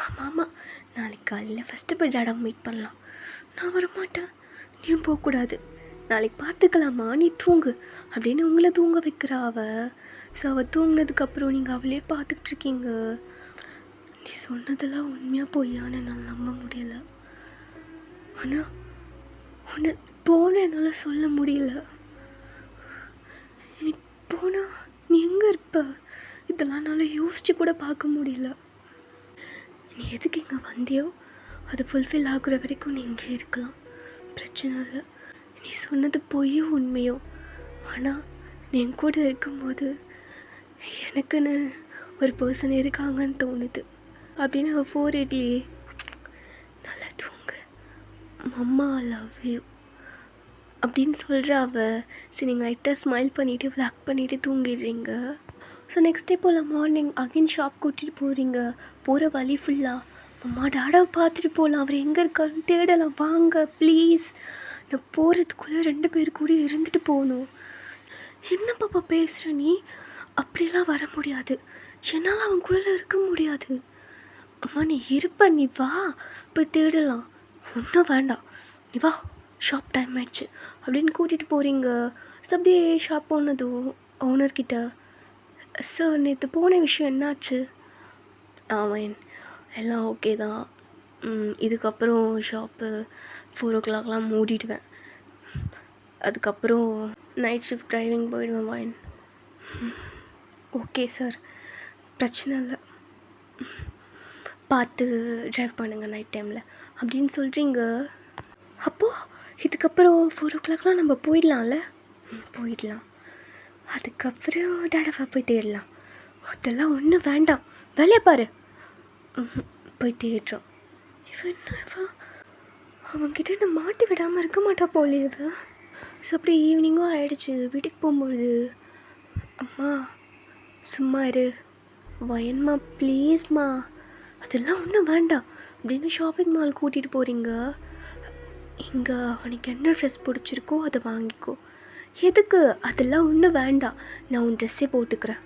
ஆமாம் ஆமாம், நாளைக்கு காலையில் ஃபஸ்ட்டு போய் டாடா மீட் பண்ணலாம். நான் வரமாட்டேன், நீயும் போகக்கூடாது, நாளைக்கு பார்த்துக்கலாமா, நீ தூங்கு அப்படின்னு உங்களை தூங்க வைக்கிறா அவள். ஸோ அவள் தூங்கினதுக்கப்புறம் நீங்கள் அவளே பார்த்துக்கிட்டு இருக்கீங்க. நீ சொன்னதெல்லாம் உண்மையாக பொய்யான்னு என்னால் நம்ப முடியலை. ஆனால் உன்னை போன என்னால் சொல்ல முடியல. நீ போனால் நீ எங்கே இருப்ப? இதெல்லாம் என்னால் யோசித்து கூட பார்க்க முடியல. நீ எதுக்கு இங்கே வந்தியோ அது ஃபுல்ஃபில் ஆகுற வரைக்கும் நீ இங்கே இருக்கலாம், பிரச்சனை இல்லை. நீ சொன்னது பொய்யோ உண்மையோ, ஆனால் நீ என் கூட இருக்கும்போது எனக்குன்னு ஒரு பர்சன் இருக்காங்கன்னு தோணுது அப்படின்னு அவள் 480 நல்லா தூங்கு, மம்மா லவ் யூ அப்படின்னு சொல்கிற அவள். சரி, நீங்கள் லைட்டாக ஸ்மைல் பண்ணிவிட்டு வ்ளாக் பண்ணிவிட்டு தூங்கிடுறீங்க. ஸோ நெக்ஸ்ட் டே போல் மார்னிங் அகைன் ஷாப் கூட்டிகிட்டு போகிறீங்க. போகிற வழி ஃபுல்லாக அம்மா டாடாவை பார்த்துட்டு போகலாம், அவர் எங்கே இருக்காருன்னு தேடலாம், வாங்க ப்ளீஸ். நான் போகிறதுக்குள்ளே 2 பேர் கூட இருந்துட்டு போகணும். என்ன பாப்பா பேசுகிற நீ? அப்படிலாம் வர முடியாது, என்னால் அவன் கூட இருக்க முடியாது. அம்மா நீ இருப்ப, நீ வா போய் தேடலாம். ஒன்றும் வேண்டாம், நீ வா, ஷாப் டைம் ஆயிடுச்சு அப்படின்னு கூட்டிகிட்டு போகிறீங்க. ஸோ அப்படியே ஷாப் போனதும் ஓனர்கிட்ட, சார் நேற்று போன விஷயம் என்னாச்சு? அவன் எல்லாம் ஓகே தான், இதுக்கப்புறம் ஷாப்பு 4 o'clock மூடிடுவேன், அதுக்கப்புறம் நைட் ஷிஃப்ட் டிரைவிங் போயிடுவேன் வாயின். ஓகே சார், பிரச்சனை இல்லை, பார்த்து ட்ரைவ் பண்ணுங்கள் நைட் டைமில் அப்படின்னு சொல்கிறீங்க. அப்போது இதுக்கப்புறம் 4 o'clock நம்ம போயிடலாம்ல? போயிடலாம். அதுக்கப்புறம் டாடாவை போய் தேடலாம். அதெல்லாம் ஒன்றும் வேண்டாம், வேலையை பாரு. போய் தேடுறோம். இவன் அவன்கிட்ட நான் மாட்டி விடாமல் இருக்க மாட்டா போலே இவ. ஸோ அப்படி ஈவினிங்கும் ஆகிடுச்சு. வீட்டுக்கு போகும்போது, அம்மா சும்மா இரு, வயன்மா ப்ளீஸ்மா, அதெல்லாம் ஒன்றும் வேண்டாம் அப்படின்னு ஷாப்பிங் மால் கூட்டிகிட்டு போகிறீங்க. இங்கே அவனுக்கு என்ன ட்ரெஸ் பிடிச்சிருக்கோ அதை வாங்கிக்கோ. எதுக்கு? அதெல்லாம் ஒன்றும் வேண்டாம், நான் உன் ட்ரெஸ்ஸே போட்டுக்கிறேன்.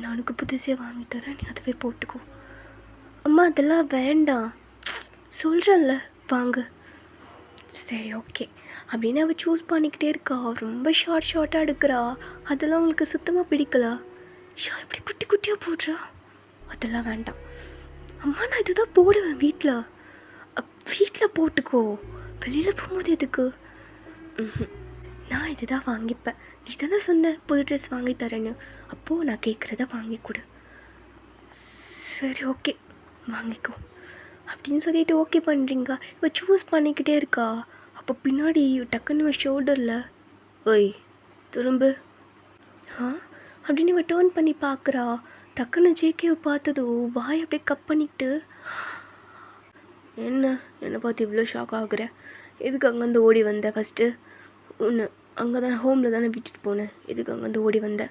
நான் உனக்கு புதுசே வாங்கி தரேன், நீ அதுவே போட்டுக்கோ. அம்மா அதெல்லாம் வேண்டாம் சொல்கிறேன்ல, வாங்க. சரி ஓகே அப்படின்னு அவள் சூஸ் பண்ணிக்கிட்டே இருக்கா. ரொம்ப ஷார்ட்டாக எடுக்கிறா. அதெல்லாம் அவங்களுக்கு சுத்தமாக பிடிக்கலா. இப்படி குட்டி குட்டியாக போடுறா. அதெல்லாம் வேண்டாம் அம்மா, நான் இதுதான் போடுவேன் வீட்டில் போட்டுக்கோ, வெளியில் போகும்போது எதுக்கு? நான் இதுதான் வாங்கிப்பேன், நீ தானே சொன்ன புது ட்ரெஸ் வாங்கி தரேன்னு, அப்போது நான் கேட்குறத வாங்கி கொடு. சரி ஓகே வாங்கிக்கோ அப்படின்னு சொல்லிட்டு ஓகே பண்ணுறீங்க. இவள் சூஸ் பண்ணிக்கிட்டே இருக்கா. அப்போ பின்னாடி டக்குன்னு இவன் ஷோல்டரில், ஓய் திரும்ப அப்படின்னு இவன் டேர்ன் பண்ணி பார்க்குறா. டக்குன்னு ஜேகேவை பார்த்ததோ வாய் அப்படியே கப் பண்ணிக்கிட்டு, என்னை பார்த்து இவ்வளோ ஷாக் ஆகுற? எதுக்கு அங்கேருந்து ஓடி வந்த? ஃபஸ்ட்டு ஒன்று அங்கே தானே ஹோமில் தானே விட்டுட்டு போனேன், எதுக்கு அங்கேருந்து ஓடி வந்த?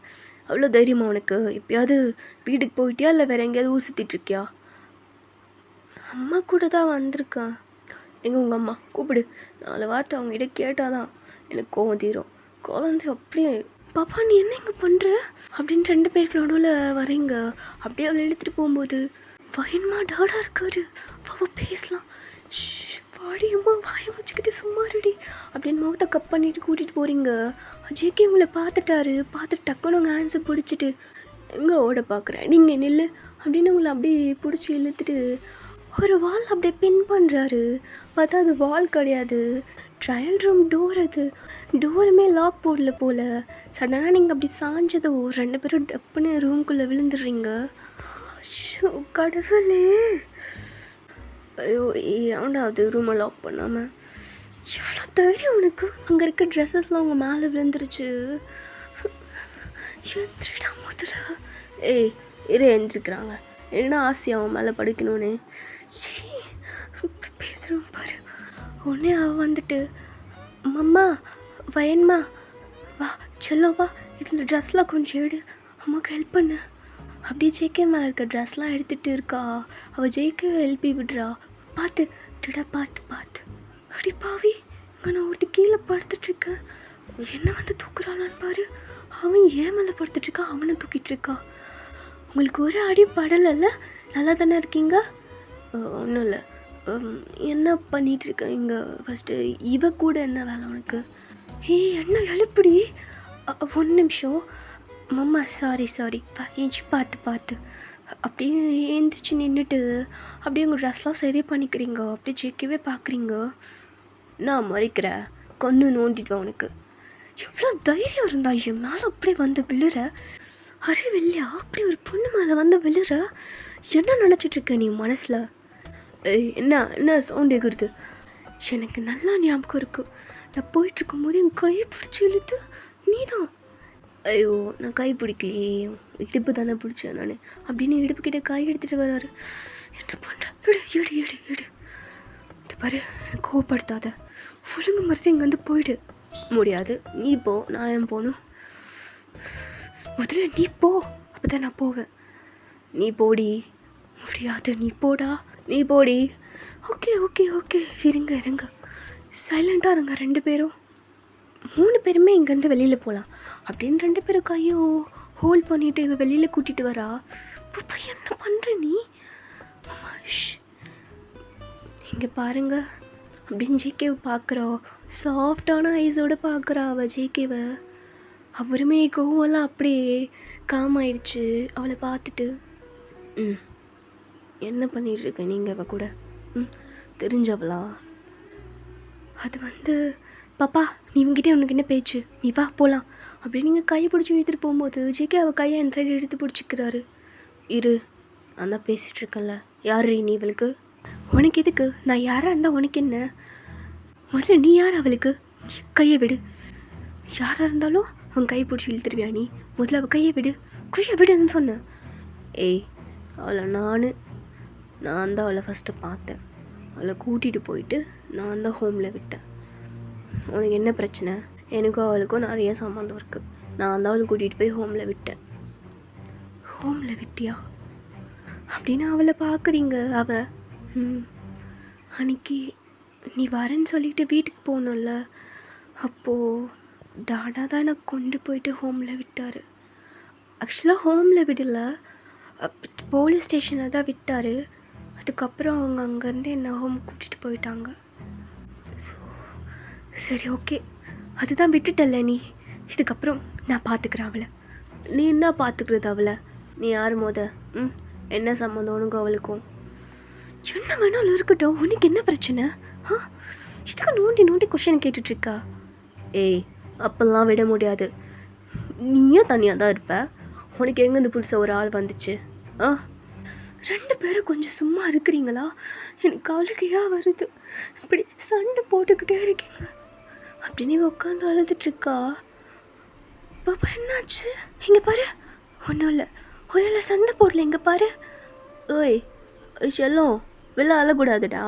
அவ்வளோ தைரியமா உனக்கு? எப்பயாவது வீட்டுக்கு போயிட்டியா இல்லை வேறு எங்கேயாவது ஊர் சுற்றிட்டுருக்கியா? அம்மா கூட தான் வந்திருக்கேன். எங்கே உங்கள் அம்மா? கூப்பிடு. 4 வார்த்தை அவங்ககிட்ட கேட்டால் தான் எனக்கு கோவம் தீரும். கோவம் அப்படியே, பாப்பா நீ என்ன இங்கே பண்ணுற அப்படின்னு 2 பேருக்கு நடுவில் வரீங்க. அப்படியே அவளை இழுத்துட்டு போகும்போது, வயன்மா டாடா இருக்காரு, பாப்பா பேசலாம், வாடி அம்மா வாயை வச்சுக்கிட்டு சும்மா ரெடி அப்படின்னு முகத்தை கப் பண்ணிட்டு கூட்டிகிட்டு போகிறீங்க. ஜேகே உங்களை பார்த்துட்டு டக்குன்னு உங்கள் ஹேண்ட்ஸை பிடிச்சிட்டு, எங்கே ஓட பார்க்குறேன், நீங்கள் நில்லு அப்படின்னு உங்களை அப்படியே பிடிச்சி இழுத்துட்டு ஒரு வால் அப்படியே பின் பண்ணுறாரு. பார்த்தா அது வால் கிடையாது, ட்ரையல் ரூம் டோர். அது டோருமே லாக் போடல போல். சடனாக நீங்கள் அப்படி சாஞ்சதோ 2 பேரும் டப்புன்னு ரூம்குள்ளே விழுந்துடுறீங்க. கடவுளே, ஐயோ ஏன்டா அது ரூமை லாக் பண்ணாமல்? எவ்வளோ தைரியம் உனக்கு? அங்கே இருக்க ட்ரெஸ்ஸஸ்லாம் அவங்க மேலே விழுந்துருச்சு. எந்திரிடா முதல்ல. ஏய் எந்திரிக்கிறாங்க, என்ன ஆசை அவன் மேலே படிக்கணும்னு பேசுகிறோம் பாரு. உடனே அவள் வந்துட்டு, மம்மா வயன்மா வா செல்லோ வா, இதில் ட்ரெஸ்லாம் கொஞ்சம் எடு, அம்மாவுக்கு ஹெல்ப் பண்ணு அப்படியே ஜேகே மேலே இருக்க ட்ரெஸ்லாம் எடுத்துகிட்டு இருக்கா. அவள் ஜேகே எழுப்பி விடுறா. பார்த்து டடா பார்த்து பார்த்து. அப்படி பாவி இங்கே நான் ஒருத்தி கீழே படுத்துட்ருக்கேன். என்ன வந்து தூக்குறாளான்னு பாரு. அவன் ஏன் மேலே படுத்துட்ருக்கா, அவனை தூக்கிட்டு இருக்கா. உங்களுக்கு ஒரு அடி படலைல்ல? நல்லா தானே இருக்கீங்க? ஒன்றும் இல்லை. என்ன பண்ணிகிட்ருக்க இங்கே? ஃபஸ்ட்டு இவ கூட என்ன வேலை உனக்கு? என்ன எழுப்புடி. ஒரு நிமிஷம் மம்மா, சாரி ஏஞ்சி பார்த்து அப்படின்னு ஏந்திரிச்சு நின்றுட்டு அப்படியே உங்கள் ட்ரெஸ்லாம் சரி பண்ணிக்கிறீங்க. அப்படியே ஜெயிக்கவே பார்க்குறீங்க. நான் மறைக்கிற கொன்று நோண்டிடுவேன் உனக்கு. எவ்வளோ தைரியம் இருந்தா என் மேலே அப்படியே வந்து விழுற. அறிவில்லையா? அப்படி ஒரு பொண்ணு மேலே வந்து விழுற. என்ன நினச்சிட்ருக்க நீ மனசில்? என்ன சவுண்ட் எகுறுது? எனக்கு நல்லா ஞாபகம் இருக்குது. நான் போயிட்டுருக்கும்போது என் கையை பிடிச்சி இழுத்து நீ தான். ஐயோ, நான் கை பிடிக்கலையே, இடுப்பு தானே பிடிச்சேன் நான் அப்படின்னு இடுப்புக்கிட்ட கை எடுத்துகிட்டு வர்றாரு. என்ன பண்ணுறேன்? எடு இது பாரு, எனக்கு கோவப்படுத்தாத. ஒழுங்கு மறுத்து இங்கேருந்து போயிடு. முடியாது, நீ போ. நான் ஏன் போகணும்? முதல்ல நீ போ, அப்போ தான் நான் போவேன். நீ போடி. முடியாது, நீ போடா. நீ போடி. ஓகே இருங்க. சைலண்ட்டாக இருங்க 2 பேரும். 3 பேருமே இங்கேருந்து வெளியில் போகலாம் அப்படின்னு 2 பேரும் கையும் ஹோல்ட் பண்ணிவிட்டு இவ வெளியில் கூட்டிகிட்டு வரா. பாப்பா என்ன பண்ணுற நீ? இங்கே பாருங்க அப்படின்னு ஜேகேவை பார்க்குறா. சாஃப்டான ஐஸோடு பார்க்குறா அவள் ஜேகேவை. அவருமே கோவெல்லாம் அப்படியே காமாயிடுச்சு அவளை பார்த்துட்டு. என்ன பண்ணிகிட்ருக்க நீங்கள் அவள் கூட? தெரிஞ்சவளா? அது பாப்பா, நீ இவங்கிட்டே உனக்கு என்ன பேச்சு? நீ வா போகலாம் அப்படின்னு நீங்கள் கையை பிடிச்சி இழுத்துட்டு போகும்போது ஜேகே அவள் கையை என் சைடு எடுத்து பிடிச்சிக்கிறாரு. இரு, நான் தான் பேசிகிட்ருக்கேன்ல. யார் நீ இவளுக்கு? உனக்கு எதுக்கு? நான் யாராக இருந்தால் உனக்கு என்ன? முதல்ல நீ யார் அவளுக்கு? கையை விடு. யாராக இருந்தாலும் அவன் கையை பிடிச்சி இழுத்துருவியா நீ? முதல்ல அவள் கையை விடுன்னு சொன்னேன். ஏய், அவளை நான் தான் அவளை ஃபஸ்ட்டு பார்த்தேன். அவளை கூட்டிகிட்டு போயிட்டு நான் தான் ஹோமில் விட்டேன். உனக்கு என்ன பிரச்சனை? எனக்கும் அவளுக்கும் நிறைய சம்மந்தம் இருக்குது. நான் தான் அவளை கூட்டிகிட்டு போய் ஹோமில் விட்டேன். ஹோமில் விட்டியா அப்படின்னு அவளை பார்க்குறீங்க. அவள் அன்னைக்கு நீ வரேன்னு சொல்லிட்டு வீட்டுக்கு போகணும்ல, அப்போது டாடா தான் என்னை கொண்டு போயிட்டு ஹோமில் விட்டார். ஆக்சுவலாக ஹோமில் விடலை, போலீஸ் ஸ்டேஷனில் தான் விட்டார். அதுக்கப்புறம் அவங்க அங்கேருந்து என்னை ஹோம் கூட்டிகிட்டு போயிட்டாங்க. சரி, ஓகே, அதுதான் விட்டுட்டல்ல நீ. இதுக்கப்புறம் நான் பார்த்துக்கிறேன் அவளை. நீ என்ன பார்த்துக்கிறது அவளை? நீ யார் என்ன சம்மந்தம் உனக்கும் அவளுக்கும்? என்ன வேணாலும் இருக்கட்டும், உனக்கு என்ன பிரச்சனை? இதுக்கு நோண்டி கொஷின் கேட்டுட்ருக்கா? ஏய், அப்பெல்லாம் விட முடியாது. நீயும் தனியாக தான் இருப்ப. உனக்கு எங்கேருந்து புதுசாக ஒரு ஆள் வந்துச்சு? 2 பேரும் கொஞ்சம் சும்மா இருக்கிறீங்களா? எனக்கு அழுகையா வருது. இப்படி சண்டை போட்டுக்கிட்டே இருக்கீங்க அப்படின்னு உட்காந்து அழுதுட்ருக்கா. பாப்பா என்னாச்சு? இங்கே பாரு. ஒன்றும் இல்லை, சண்டை போடல. இங்கே பாரு. ஓய் செல்லம், வெளில அழக்கூடாதுடா.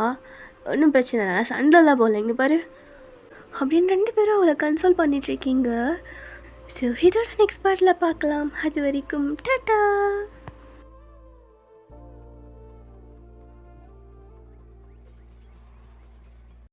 ஒன்றும் பிரச்சனை இல்லை, சண்டைலாம் போடல. இங்கே பாரு அப்படின்னு 2 பேரும் அவளை கன்சோல் பண்ணிகிட்ருக்கீங்க. ஸோ இதோட நெக்ஸ்ட் பார்ட்டில் பார்க்கலாம். அது வரைக்கும் டாட்டா.